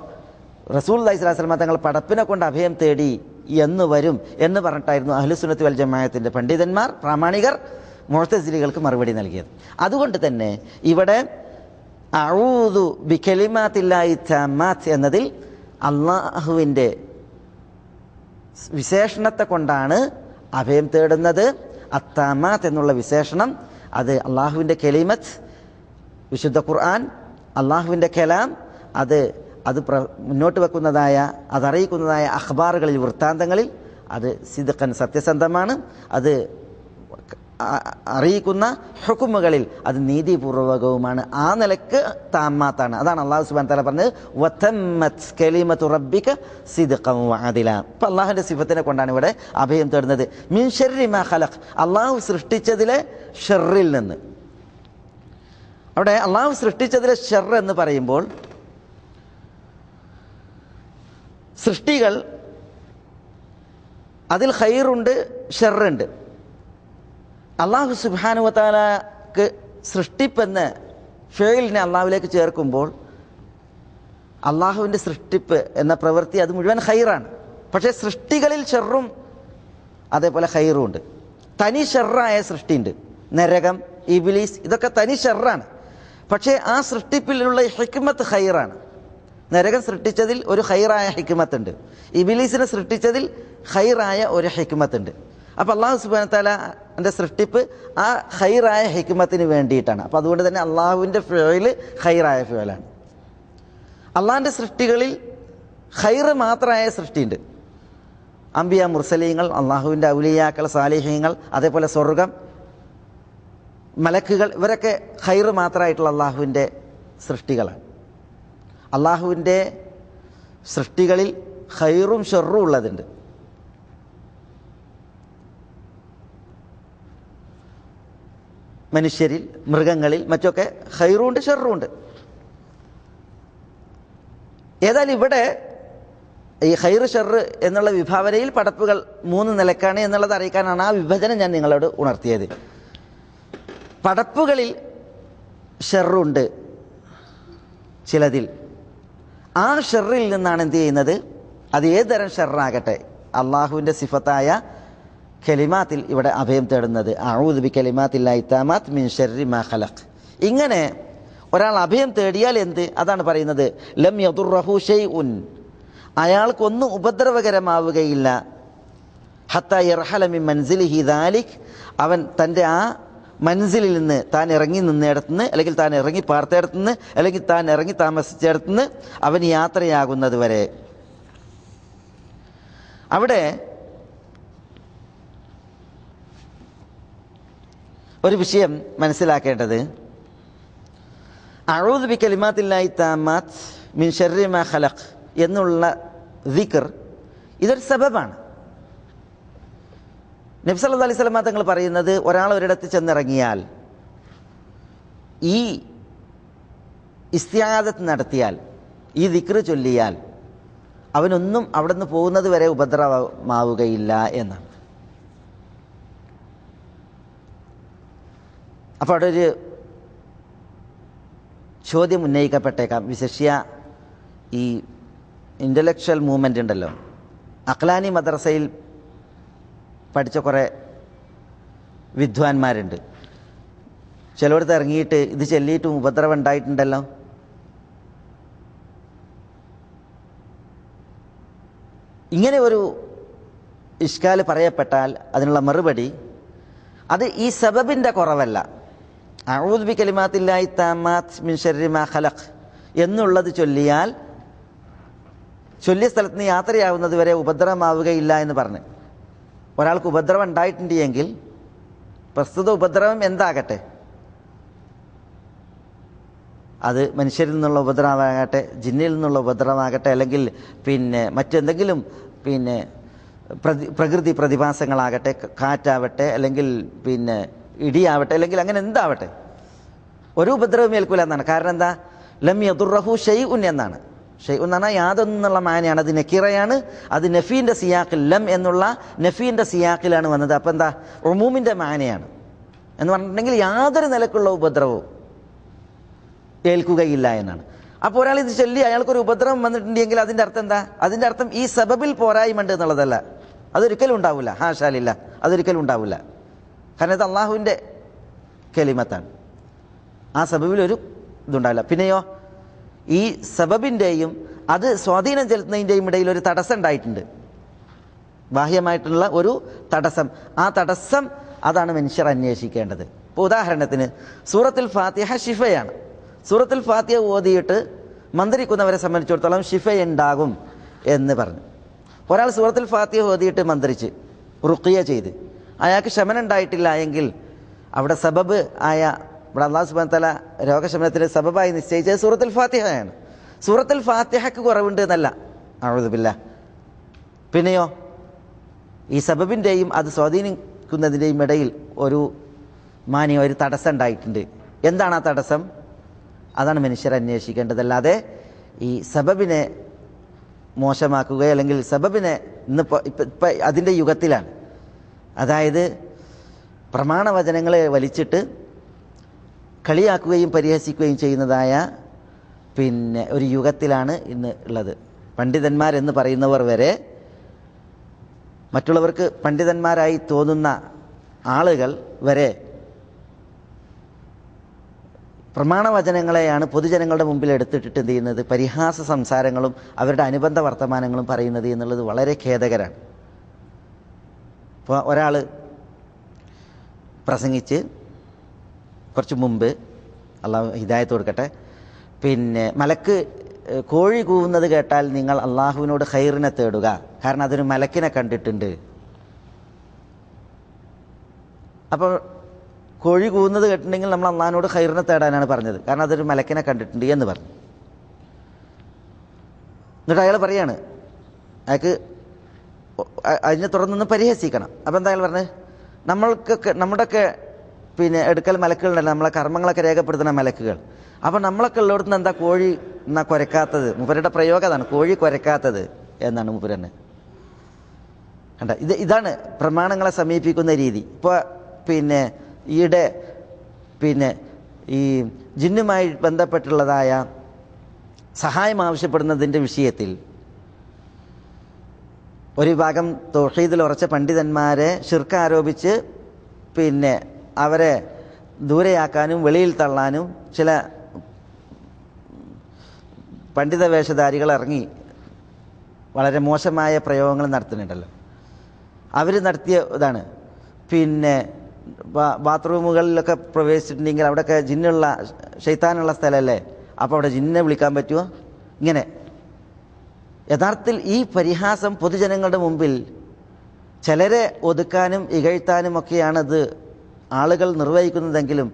റസൂലുള്ളാഹി സ്വല്ലല്ലാഹു അലൈഹി വസല്ലം തങ്ങൾ പടപ്പിനെ കൊണ്ട് അഭയം തേടി എന്ന് വരും എന്ന് പറഞ്ഞിട്ടായിരുന്നു അഹ്ലുസുന്നത്തി വൽ ജമാഅത്തിൻ്റെ പണ്ഡിതന്മാർ, പ്രാമാണികർ മുഅ്തസിലികൾക്ക് മറുപടി നൽകിയത്. അതുകൊണ്ട് തന്നെ ഇവിടെ അഊദു ബി കലിമാത്തില്ലാഹി താമ്മാത്ത് എന്നതിൽ അള്ളാഹുവിൻ്റെ വിശേഷണത്തെ കൊണ്ടാണ് അഭയം തേടുന്നത്. അത്താമാത്ത് എന്നുള്ള വിശേഷണം അത് അള്ളാഹുവിൻ്റെ കലിമത്ത്, വിശുദ്ധ ഖുർആൻ, അള്ളാഹുവിൻ്റെ കലാം, അത് മുന്നോട്ട് വെക്കുന്നതായ, അതറിയിക്കുന്നതായ അഖ്ബാറുകളിൽ, വൃത്താന്തങ്ങളിൽ അത് സിദ്ഖൻ സത്യസന്ധമാണ്. അത് അറിയിക്കുന്ന ഹുക്കുമുകളിൽ അത് നീതിപൂർവകവുമാണ്. ആ നിലക്ക് താമ്മാത്താണ്. അതാണ് അള്ളാഹു സുബ്ഹാനഹു വ തആല പറഞ്ഞത് വതമ്മത് കലിമതു റബ്ബിക സിദ്ഖൻ വഅദില. അപ്പോൾ അള്ളാഹുവിൻ്റെ സിഫത്തിനെ കൊണ്ടാണ് ഇവിടെ അഭയം തേടുന്നത്. മിൻ ശർരി മാ ഖലഖ്, അള്ളാഹു സൃഷ്ടിച്ചതിലെ ഷർറിൽ നിന്ന്. അവിടെ അള്ളാഹു സൃഷ്ടിച്ചതിലെ ഷർ എന്ന് പറയുമ്പോൾ സൃഷ്ടികൾ അതിൽ ഖൈറുണ്ട്, ഷർറുണ്ട്. അള്ളാഹു സുബ്ഹാനഹു വ തആലക്ക് സൃഷ്ടിപ്പെന്ന ഫിഅലിനെ അള്ളാഹുവിലേക്ക് ചേർക്കുമ്പോൾ അള്ളാഹുവിൻ്റെ സൃഷ്ടിപ്പ് എന്ന പ്രവൃത്തി അത് മുഴുവൻ ഖൈറാണ്. പക്ഷേ സൃഷ്ടികളിൽ ഷർറും അതേപോലെ ഖൈറും ഉണ്ട്. തനി ഷർറായ സൃഷ്ടിയുണ്ട്, നരകം, ഇബ്ലീസ്, ഇതൊക്കെ തനി ഷർറാണ്. പക്ഷേ ആ സൃഷ്ടിപ്പിലുള്ള ഹിക്മത്ത് ഖൈറാണ്. നരകം സൃഷ്ടിച്ചതിൽ ഒരു ഖൈറായ ഹിക്മത്തുണ്ട്, ഇബ്ലീസിനെ സൃഷ്ടിച്ചതിൽ ഖൈറായ ഒരു ഹിക്മത്തുണ്ട്. അപ്പോൾ അള്ളാഹു സുബ്ഹാനഹു വ തആലൻ്റെ സൃഷ്ടിപ്പ് ആ ഖൈറായ ഹിക്മത്തിന് വേണ്ടിയിട്ടാണ്. അപ്പോൾ അതുകൊണ്ട് തന്നെ അള്ളാഹുവിൻ്റെ ഫിഅൽ ഖൈറായ ഫിഅലാണ്. അള്ളാഹിൻ്റെ സൃഷ്ടികളിൽ ഖൈറ് മാത്രമായ സൃഷ്ടിയുണ്ട്. അംബിയ, മുർസലീങ്ങൾ, അള്ളാഹുവിൻ്റെ ഔലിയാക്കൾ, സാലിഹീങ്ങൾ, അതേപോലെ സ്വർഗം, മലക്കുകൾ, ഇവരൊക്കെ ഖൈറ് മാത്രമായിട്ടുള്ള അള്ളാഹുവിൻ്റെ സൃഷ്ടികളാണ്. അള്ളാഹുവിൻ്റെ സൃഷ്ടികളിൽ ഖൈറും ഷർറും ഉള്ളതുണ്ട്. മനുഷ്യരിൽ, മൃഗങ്ങളിൽ, മറ്റൊക്കെ ഖൈറുണ്ട്, ഷർറുണ്ട്. ഏതായാലും ഇവിടെ ഈ ഖൈറ് ഷർറ് എന്നുള്ള വിഭാവനയിൽ പടപ്പുകൾ 3 നിലക്കാണ് എന്നുള്ളത് അറിയിക്കാനാണ് ആ വിഭജനം ഞാൻ നിങ്ങളോട് ഉണർത്തിയത്. പടപ്പുകളിൽ ഷർറുണ്ട് ചിലതിൽ. ആ ഷർറിൽ നിന്നാണ് എന്ത് ചെയ്യുന്നത്? അത് ഏതുതരം ഷർറാകട്ടെ, അള്ളാഹുവിൻ്റെ സിഫത്തായ കലിമാത്തിൽ ഇവിടെ അഭയം തേടുന്നത്. അഊദു ബി കലിമാത്തില്ലാഹി താമ്മാത്ത് മിൻ ശർരി മാ ഖലഖ്. ഇങ്ങനെ ഒരാൾ അഭയം തേടിയാൽ എന്ത്? അതാണ് പറയുന്നത്, ലം യദുർറഹു ഷൈഉൻ, അയാൾക്കൊന്നും ഉപദ്രവകരമാവുകയില്ല. ഹത്താ യർഹല മിൻ മൻസിലിഹി ദാലിക്, അവൻ തൻ്റെ ആ മൻസിലിൽ നിന്ന്, താൻ ഇറങ്ങി നിന്നിടത്തുനിന്ന്, അല്ലെങ്കിൽ താൻ ഇറങ്ങി പാർത്തിടത്തുനിന്ന്, അല്ലെങ്കിൽ താൻ ഇറങ്ങി താമസിച്ചിടത്തുനിന്ന് അവൻ യാത്രയാകുന്നത് വരെ. അവിടെ ഒരു വിഷയം മനസ്സിലാക്കേണ്ടത്, അഊദു ബി കലിമാത്തില്ലാഹി താമ്മാത്ത് മിൻ ശർരി മാ ഖലഖ് എന്നുള്ള ദിക്ർ ഇതൊരു സബബാണ്. നബി സല്ലല്ലാഹു അലൈഹി വസല്ലം തങ്ങൾ പറയുന്നത്, ഒരാൾ ഒരിടത്ത് ചെന്നിറങ്ങിയാൽ ഈ ഇസ്തിആദത്ത് നടത്തിയാൽ, ഈ ദിക്ർ ചൊല്ലിയാൽ അവനൊന്നും അവിടെ നിന്ന് പോകുന്നത് വരെ ഉപദ്രവമാവുകയില്ല എന്നാണ്. അപ്പോൾ അവിടെ ഒരു ചോദ്യം ഉന്നയിക്കപ്പെട്ടേക്കാം. വിശേഷ്യ ഈ ഇൻ്റലക്ച്വൽ മൂവ്മെൻ്റ് ഉണ്ടല്ലോ, അഖ്ലാനി മദ്രസയിൽ പഠിച്ച കുറേ വിദ്വാൻമാരുണ്ട്. ചിലയിടത്ത് ഇറങ്ങിയിട്ട് ഇത് ചൊല്ലിയിട്ടും ഉപദ്രവം ഉണ്ടായിട്ടുണ്ടല്ലോ. ഇങ്ങനെ ഒരു ഇഷ്കാല് പറയപ്പെട്ടാൽ അതിനുള്ള മറുപടി, അത് ഈ സബബിൻ്റെ കുറവല്ല. അഊദു ബി കലിമാത്തില്ലാഹി താമ്മാത്ത് മിൻ ശർരി മാ ഖലഖ് എന്നുള്ളത് ചൊല്ലിയാൽ ചൊല്ലിയ സ്ഥലത്ത് നിന്ന് യാത്രയാവുന്നത് വരെ ഉപദ്രവമാവുകയില്ല എന്ന് പറഞ്ഞ് ഒരാൾക്ക് ഉപദ്രവം ഉണ്ടായിട്ടുണ്ട് എങ്കിൽ പ്രസ്തുത ഉപദ്രവം എന്താകട്ടെ, അത് മനുഷ്യരിൽ നിന്നുള്ള ഉപദ്രവമാകട്ടെ, ജിന്നിൽ നിന്നുള്ള ഉപദ്രവമാകട്ടെ, അല്ലെങ്കിൽ മറ്റെന്തെങ്കിലും പ്രകൃതി പ്രതിഭാസങ്ങളാകട്ടെ, കാറ്റാവട്ടെ, അല്ലെങ്കിൽ ഇടിയാവട്ടെ, അല്ലെങ്കിൽ അങ്ങനെ എന്താവട്ടെ, ഒരു ഉപദ്രവം ഏൽക്കൂല എന്നാണ്. കാരണം എന്താ? ലം യദുറഹു ഷൈഉൻ എന്നാണ്. ഷൈഉൻ എന്ന് പറഞ്ഞാൽ യാതൊന്നുള്ള മാനയാണ്. അത് നക്കീറയാണ്. അത് നഫീൻ്റെ സിയാഖിൽ, ലം എന്നുള്ള നഫീൻ്റെ സിയാഖിലാണ് വന്നത്. അപ്പം എന്താ? ഉമൂമിൻ്റെ മാനയാണ് എന്ന് പറഞ്ഞിട്ടുണ്ടെങ്കിൽ യാതൊരു നിലക്കുള്ള ഉപദ്രവവും ഏൽക്കുകയില്ല എന്നാണ്. അപ്പോൾ ഒരാൾ ഇത് ചൊല്ലി അയാൾക്കൊരു ഉപദ്രവം വന്നിട്ടുണ്ടെങ്കിൽ അതിൻ്റെ അർത്ഥം എന്താ? അതിൻ്റെ അർത്ഥം ഈ സബബിൽ പോരായ്മയുണ്ട് എന്നുള്ളതല്ല. അതൊരിക്കലും ഉണ്ടാവില്ല. ഹാഷാലില്ല, അതൊരിക്കലും ഉണ്ടാവില്ല. കാരണം ഇത് അള്ളാഹുവിൻ്റെ കലിമത്താണ്. ആ സബബിലൊരു ഇതുണ്ടാവില്ല. പിന്നെയോ, ഈ സബബിൻ്റെയും അത് സ്വാധീനം ചെലുത്തുന്നതിൻ്റെയും ഇടയിൽ ഒരു തടസ്സം ഉണ്ടായിട്ടുണ്ട്, ബാഹ്യമായിട്ടുള്ള ഒരു തടസ്സം. ആ തടസ്സം അതാണ് മനുഷ്യർ അന്വേഷിക്കേണ്ടത്. ഇപ്പോൾ ഉദാഹരണത്തിന് സൂറത്തുൽ ഫാത്തിഹ ഷിഫയാണ്. സൂറത്തുൽ ഫാത്തിഹ ഓതിയിട്ട് മന്ത്രിക്കുന്നവരെ സംബന്ധിച്ചിടത്തോളം ഷിഫയുണ്ടാകും എന്ന് പറഞ്ഞു. ഒരാൾ സൂറത്തുൽ ഫാത്തിഹ ഓതിയിട്ട് മന്ത്രിച്ച് റുഖിയ ചെയ്ത് അയാൾക്ക് ശമനം ഉണ്ടായിട്ടില്ല എങ്കിൽ അവിടെ സബബ് ആയ, ഇവിടെ അല്ലാഹു സുബ്ഹാനഹു വ തആല രോഗശമനത്തിന് സബബായി നിശ്ചയിച്ചത് സൂറത്തുൽ ഫാത്തിഹയാണ്. സൂറത്തുൽ ഫാത്തിഹയ്ക്ക് കുറവുണ്ട് എന്നല്ല, അഊദു ബില്ലാഹ്. പിന്നെയോ, ഈ സബബിൻ്റെയും അത് സ്വാധീനിക്കുന്നതിൻ്റെയും ഇടയിൽ ഒരു ഒരു തടസ്സം ഉണ്ടായിട്ടുണ്ട്. എന്താണ് ആ തടസ്സം? അതാണ് മനുഷ്യർ അന്വേഷിക്കേണ്ടതല്ലാതെ ഈ സബബിനെ മോശമാക്കുകയോ അല്ലെങ്കിൽ സബബിനെ ഇപ്പം അതിൻ്റെ യുഗത്തിലാണ്. അതായത് പ്രമാണവചനങ്ങളെ വലിച്ചിട്ട് കളിയാക്കുകയും പരിഹസിക്കുകയും ചെയ്യുന്നതായ ഒരു യുഗത്തിലാണ് ഇന്ന് ഉള്ളത്. പണ്ഡിതന്മാരെന്ന് പറയുന്നവർ വരെ, മറ്റുള്ളവർക്ക് പണ്ഡിതന്മാരായി തോന്നുന്ന ആളുകൾ വരെ പ്രമാണവചനങ്ങളെയാണ് പൊതുജനങ്ങളുടെ മുമ്പിൽ എടുത്തിട്ടിട്ട് എന്ത് ചെയ്യുന്നത്? പരിഹാസ സംസാരങ്ങളും അവരുടെ അനുബന്ധ വർത്തമാനങ്ങളും പറയുന്നത് എന്നുള്ളത് വളരെ ഖേദകരമാണ്. ഇപ്പോൾ ഒരാൾ പ്രസംഗിച്ച് കുറച്ച് മുമ്പ്, അള്ളാഹു ഹിദായത്ത് കൊടുക്കട്ടെ, മലക്ക് കോഴി കൂവുന്നത് കേട്ടാൽ നിങ്ങൾ അള്ളാഹുവിനോട് ഖൈറിനെ തേടുക, കാരണം അതൊരു മലക്കിനെ കണ്ടിട്ടുണ്ട്. അപ്പോൾ കോഴി കൂവുന്നത് കേട്ടിട്ടുണ്ടെങ്കിൽ നമ്മൾ അള്ളാഹിനോട് ഖൈറിനെ തേടാനാണ് പറഞ്ഞത്, കാരണം അതൊരു മലക്കിനെ കണ്ടിട്ടുണ്ട് എന്ന് പറഞ്ഞു. എന്നിട്ട് അയാൾ പറയാണ്, അയാൾക്ക് അതിനെ തുടർന്നൊന്ന് പരിഹസിക്കണം. അപ്പോൾ എന്താ അയാൾ പറഞ്ഞത്? നമ്മുടെയൊക്കെ എടുക്കൽ മലക്കുകളുണ്ടല്ലോ, നമ്മളെ കർമ്മങ്ങളൊക്കെ രേഖപ്പെടുത്തുന്ന മലക്കുകൾ. അപ്പോൾ നമ്മളൊക്കെ ഉള്ളിടത്തുനിന്ന് എന്താ കോഴി എന്നാ കുരക്കാത്തത്? മൂപ്പരുടെ പ്രയോഗം അതാണ്, കോഴി കുരക്കാത്തത് എന്നാണ് മൂപ്പരന്നെ. കണ്ട, ഇതാണ് പ്രമാണങ്ങളെ സമീപിക്കുന്ന രീതി. ഇപ്പോൾ ഈയിടെ ഈ ജിന്നുമായി ബന്ധപ്പെട്ടുള്ളതായ സഹായം ആവശ്യപ്പെടുന്നതിൻ്റെ വിഷയത്തിൽ ഒരു വിഭാഗം തൗഹീദിൽ ഉറച്ച പണ്ഡിതന്മാരെ ശിർക്ക് ആരോപിച്ച് അവരെ ദൂരെയാക്കാനും വെളിയിൽ തള്ളാനും ചില പണ്ഡിത വേഷധാരികൾ ഇറങ്ങി വളരെ മോശമായ പ്രയോഗങ്ങൾ നടത്തുന്നുണ്ടല്ലോ. അവർ നടത്തിയ ഇതാണ്, ബാത്റൂമുകളിലൊക്കെ പ്രവേശിച്ചിട്ടുണ്ടെങ്കിൽ അവിടെയൊക്കെ ജിന്നുള്ള ശൈത്താനുള്ള സ്ഥലമല്ലേ, അപ്പോൾ അവിടെ ജിന്നിനെ വിളിക്കാൻ പറ്റുമോ? ഇങ്ങനെ യഥാർത്ഥത്തിൽ ഈ പരിഹാസം പൊതുജനങ്ങളുടെ മുമ്പിൽ ചിലരെ ഒതുക്കാനും ഇകഴ്ത്താനും ഒക്കെയാണത് ആളുകൾ നിർവഹിക്കുന്നതെങ്കിലും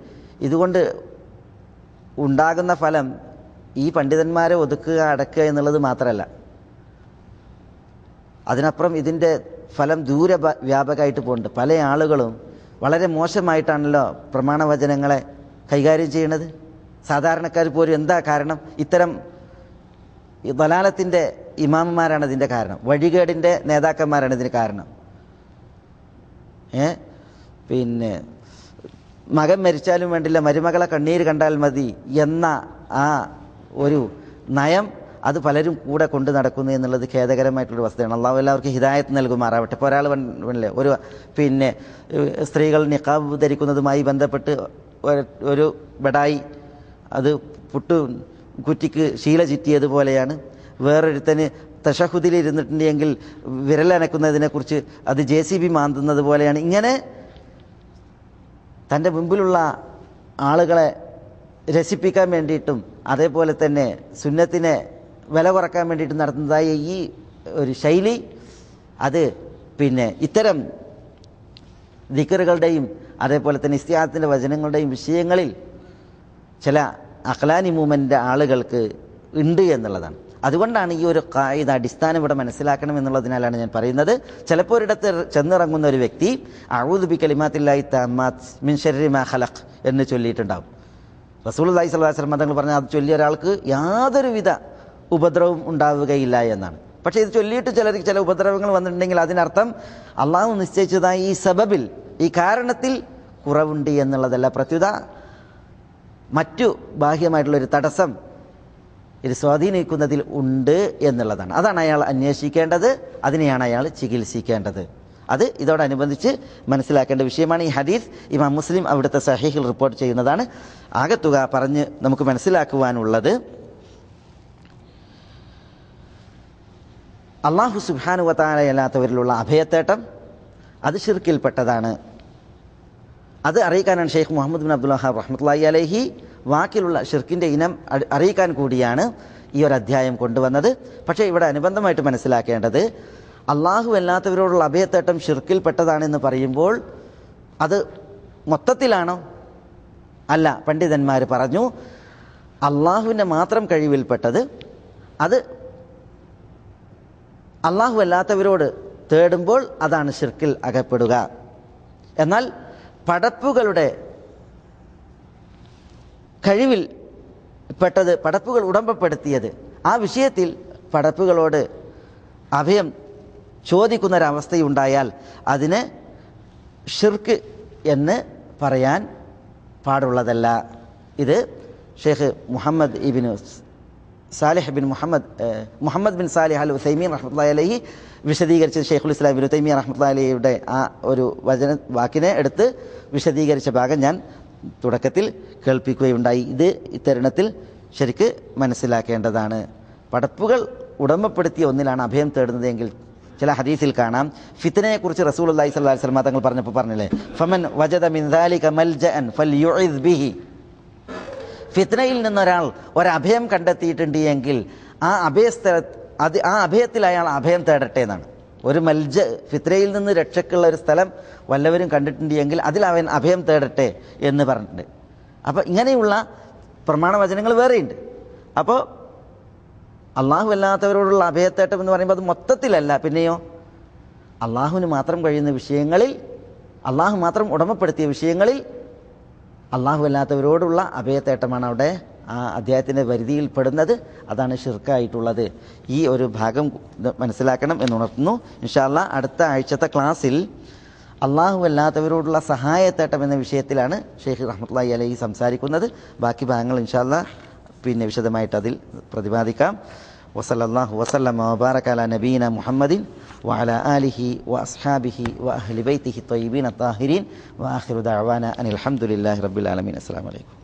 ഇതുകൊണ്ട് ഉണ്ടാകുന്ന ഫലം ഈ പണ്ഡിതന്മാരെ ഒതുക്കുക, അടക്കുക എന്നുള്ളത് മാത്രമല്ല. അതിനപ്പുറം ഇതിൻ്റെ ഫലം വ്യാപകമായിട്ട് പോകുന്നുണ്ട്. പല ആളുകളും വളരെ മോശമായിട്ടാണല്ലോ പ്രമാണവചനങ്ങളെ കൈകാര്യം ചെയ്യുന്നത്. സാധാരണക്കാർ പോലും എന്താ കാരണം? ഇത്തരം ദലാലത്തിൻ്റെ ഇമാമുമാരാണ് ഇതിൻ്റെ കാരണം, വഴികേടിൻ്റെ നേതാക്കന്മാരാണ് ഇതിന് കാരണം. പിന്നെ മകൻ മരിച്ചാലും വേണ്ടില്ല, മരുമകളെ കണ്ണീര് കണ്ടാൽ മതി എന്ന ആ ഒരു നയം അത് പലരും കൂടെ കൊണ്ട് നടക്കുന്നു എന്നുള്ളത് ഖേദകരമായിട്ടുള്ളൊരു വസ്തുതയാണ്. അള്ളാഹു എല്ലാവർക്കും ഹിദായത്ത് നൽകുമാറാവട്ടെ. ഇപ്പോൾ ഒരാൾ പറഞ്ഞില്ലേ, ഒരു പിന്നെ സ്ത്രീകൾ നിഖാബ് ധരിക്കുന്നതുമായി ബന്ധപ്പെട്ട് ഒരു ബടായി അത് കുറ്റിക്ക് ശീല ചുറ്റിയതുപോലെയാണ്. വേറൊരുത്തന് തശഹുദിൽ ഇരുന്നിട്ടുണ്ടെങ്കിൽ വിരലനക്കുന്നതിനെക്കുറിച്ച് അത് JCB മാന്തുന്നത് പോലെയാണ്. ഇങ്ങനെ തൻ്റെ മുമ്പിലുള്ള ആളുകളെ രസിപ്പിക്കാൻ വേണ്ടിയിട്ടും അതേപോലെ തന്നെ സുന്നത്തിനെ വില കുറക്കാൻ വേണ്ടിയിട്ടും നടത്തുന്നതായ ഈ ഒരു ശൈലി, അത് പിന്നെ ഇത്തരം ദിക്റുകളുടെയും അതേപോലെ തന്നെ ഇസ്തിഹാസത്തിൻ്റെ വചനങ്ങളുടെയും വിഷയങ്ങളിൽ ചില അഖ്ലാനി മൂവ്മെൻ്റ് ആളുകൾക്ക് ഉണ്ട് എന്നുള്ളതാണ്. അതുകൊണ്ടാണ് ഈ ഒരു ഖായിദ അടിസ്ഥാനം ഇവിടെ മനസ്സിലാക്കണം എന്നുള്ളതിനാലാണ് ഞാൻ പറയുന്നത്. ചിലപ്പോൾ ഒരിടത്ത് ചെന്നിറങ്ങുന്ന ഒരു വ്യക്തി അഊദു ബി കലിമാത്തില്ലാഹി തമ്മാത്ത് മിൻ ശർരി മാ ഖലഖ് എന്ന് ചൊല്ലിയിട്ടുണ്ടാവും. റസൂലുള്ളാഹി സ്വല്ലല്ലാഹു അലൈഹി വസല്ലം തങ്ങൾ പറഞ്ഞ അത് ചൊല്ലിയ ഒരാൾക്ക് യാതൊരുവിധ ഉപദ്രവവും ഉണ്ടാവുകയില്ല എന്നാണ്. പക്ഷേ ഇത് ചൊല്ലിയിട്ട് ചിലർക്ക് ചില ഉപദ്രവങ്ങൾ വന്നിട്ടുണ്ടെങ്കിൽ അതിനർത്ഥം അള്ളാഹു നിശ്ചയിച്ചതായി ഈ സബബിൽ, ഈ കാരണത്തിൽ കുറവുണ്ട് എന്നുള്ളതല്ല. പ്രത്യുത മറ്റു ബാഹ്യമായിട്ടുള്ളൊരു തടസ്സം ഇത് സ്വാധീനിക്കുന്നതിൽ ഉണ്ട് എന്നുള്ളതാണ്. അതാണ് അയാൾ അന്വേഷിക്കേണ്ടത്, അതിനെയാണ് അയാൾ ചികിത്സിക്കേണ്ടത്. അത് ഇതോടനുബന്ധിച്ച് മനസ്സിലാക്കേണ്ട വിഷയമാണ്. ഈ ഹദീസ് ഇമാം മുസ്ലിം അവിടുത്തെ സഹീഹിൽ റിപ്പോർട്ട് ചെയ്യുന്നതാണ്. ആകത്തുക പറഞ്ഞ് നമുക്ക് മനസ്സിലാക്കുവാനുള്ളത്, അള്ളാഹു സുബ്ഹാനഹു വ തആല അല്ലാത്തവരിലുള്ള അഭയത്തേട്ടം അത് ശിർക്കിൽപ്പെട്ടതാണ്. അത് അറിയിക്കാനാണ് ഷെയ്ഖ് മുഹമ്മദ് ബിൻ അബ്ദുൽ വഹാബ് റഹ്മത്തുള്ളാഹി അലൈഹി വാക്കിലുള്ള ഷിർക്കിൻ്റെ ഇനം അറിയിക്കാൻ കൂടിയാണ് ഈ ഒരു അധ്യായം കൊണ്ടുവന്നത്. പക്ഷേ ഇവിടെ അനുബന്ധമായിട്ട് മനസ്സിലാക്കേണ്ടത്, അള്ളാഹു അല്ലാത്തവരോടുള്ള അഭയത്തേട്ടം ഷിർക്കിൽപ്പെട്ടതാണെന്ന് പറയുമ്പോൾ അത് മൊത്തത്തിലാണോ? അല്ല. പണ്ഡിതന്മാർ പറഞ്ഞു അള്ളാഹുവിൻ്റെ മാത്രം കഴിവിൽപ്പെട്ടത് അത് അള്ളാഹു അല്ലാത്തവരോട് തേടുമ്പോൾ അതാണ് ഷിർക്കിൽ അകപ്പെടുക. എന്നാൽ പടപ്പുകളുടെ കഴിവിൽ പെട്ടത്, പടപ്പുകൾ ഉടമ്പപ്പെടുത്തിയത്, ആ വിഷയത്തിൽ പടപ്പുകളോട് അഭയം ചോദിക്കുന്നൊരവസ്ഥയുണ്ടായാൽ അതിന് ഷിർക്ക് എന്ന് പറയാൻ പാടുള്ളതല്ല. ഇത് Sheikh Muhammad ibn Salih bin Muhammad bin Salih al Uthaymeen റഹ്മത്തുള്ളാഹി അലൈഹി വിശദീകരിച്ച ഷെയ്ഖുൽ ഇസ്ലാം ഇബ്നു തൈമിയ്യ റഹ്മത്തുള്ളാഹി അലൈഹിയുടെ ആ ഒരു വാക്കിനെ എടുത്ത് വിശദീകരിച്ച ഭാഗം ഞാൻ തുടക്കത്തിൽ കേൾപ്പിക്കുകയുണ്ടായി. ഇത് ഇത്തരുണത്തിൽ ശരിക്ക് മനസ്സിലാക്കേണ്ടതാണ്. പടപ്പുകൾ ഉടമപ്പെടുത്തിയ ഒന്നിലാണ് അഭയം തേടുന്നതെങ്കിൽ ചില ഹദീസിൽ കാണാം, ഫിത്നയെക്കുറിച്ച് റസൂലുള്ളാഹി സ്വല്ലല്ലാഹു അലൈഹി വസല്ലം തങ്ങൾ പറഞ്ഞപ്പോൾ പറഞ്ഞില്ലേ, ഫമൻ വജദ മിൻ ദാലിക മൽജഅൻ ഫൽയുഇദ് ബിഹി, ഫിത്നയിൽ നിന്നൊരാൾ ഒരഭയം കണ്ടെത്തിയിട്ടുണ്ട് എങ്കിൽ ആ അഭയത്തിൽ അയാൾ അഭയം തേടട്ടെ എന്നാണ്. ഒരു ഫിത്നയിൽ നിന്ന് രക്ഷക്കുള്ള ഒരു സ്ഥലം വല്ലവരും കണ്ടിട്ടുണ്ട് എങ്കിൽ അതിൽ അവൻ അഭയം തേടട്ടെ എന്ന് പറഞ്ഞിട്ടുണ്ട്. അപ്പോൾ ഇങ്ങനെയുള്ള പ്രമാണവചനങ്ങൾ വേറെയുണ്ട്. അപ്പോൾ അള്ളാഹു അല്ലാത്തവരോടുള്ള അഭയത്തേട്ടം എന്ന് പറയുമ്പോൾ അത് മൊത്തത്തിലല്ല, പിന്നെയോ അള്ളാഹുവിന് മാത്രം കഴിയുന്ന വിഷയങ്ങളിൽ, അള്ളാഹു മാത്രം ഉടമപ്പെടുത്തിയ വിഷയങ്ങളിൽ അള്ളാഹു അല്ലാത്തവരോടുള്ള അഭയത്തേട്ടമാണ് അവിടെ ആ അധ്യായത്തിൻ്റെ പരിധിയിൽ പെടുന്നത്. അതാണ് ഷിർക്കായിട്ടുള്ളത്. ഈ ഒരു ഭാഗം മനസ്സിലാക്കണം എന്നുണർത്തുന്നു. ഇൻഷാ അല്ലാഹ് അടുത്ത ആഴ്ചത്തെ ക്ലാസ്സിൽ അള്ളാഹു അല്ലാത്തവരോടുള്ള സഹായത്തേട്ടം എന്ന വിഷയത്തിലാണ് ഷെയ്ഖ് റഹ്മത്തുള്ളാഹി അലൈഹി സംസാരിക്കുന്നത്. ബാക്കി ഭാഗങ്ങൾ ഇൻഷാ അല്ലാഹ് പിന്നെ വിശദമായിട്ട് അതിൽ പ്രതിപാദിക്കാം. വസല്ലല്ലാഹു വസല്ലമ വബാറക അലാ നബീന മുഹമ്മദിൻ വഅലാ ആലിഹി വഅസ്ഹാബിഹി വഅഹ്ലി ബൈത്തിഹി ത്വയ്യിബീന ത്വാഹിരീൻ വആഖിറു ദഅവാന അനിൽ ഹംദുലില്ലാഹി റബ്ബിൽ ആലമീൻ. അസ്സലാമു അലൈക്കും.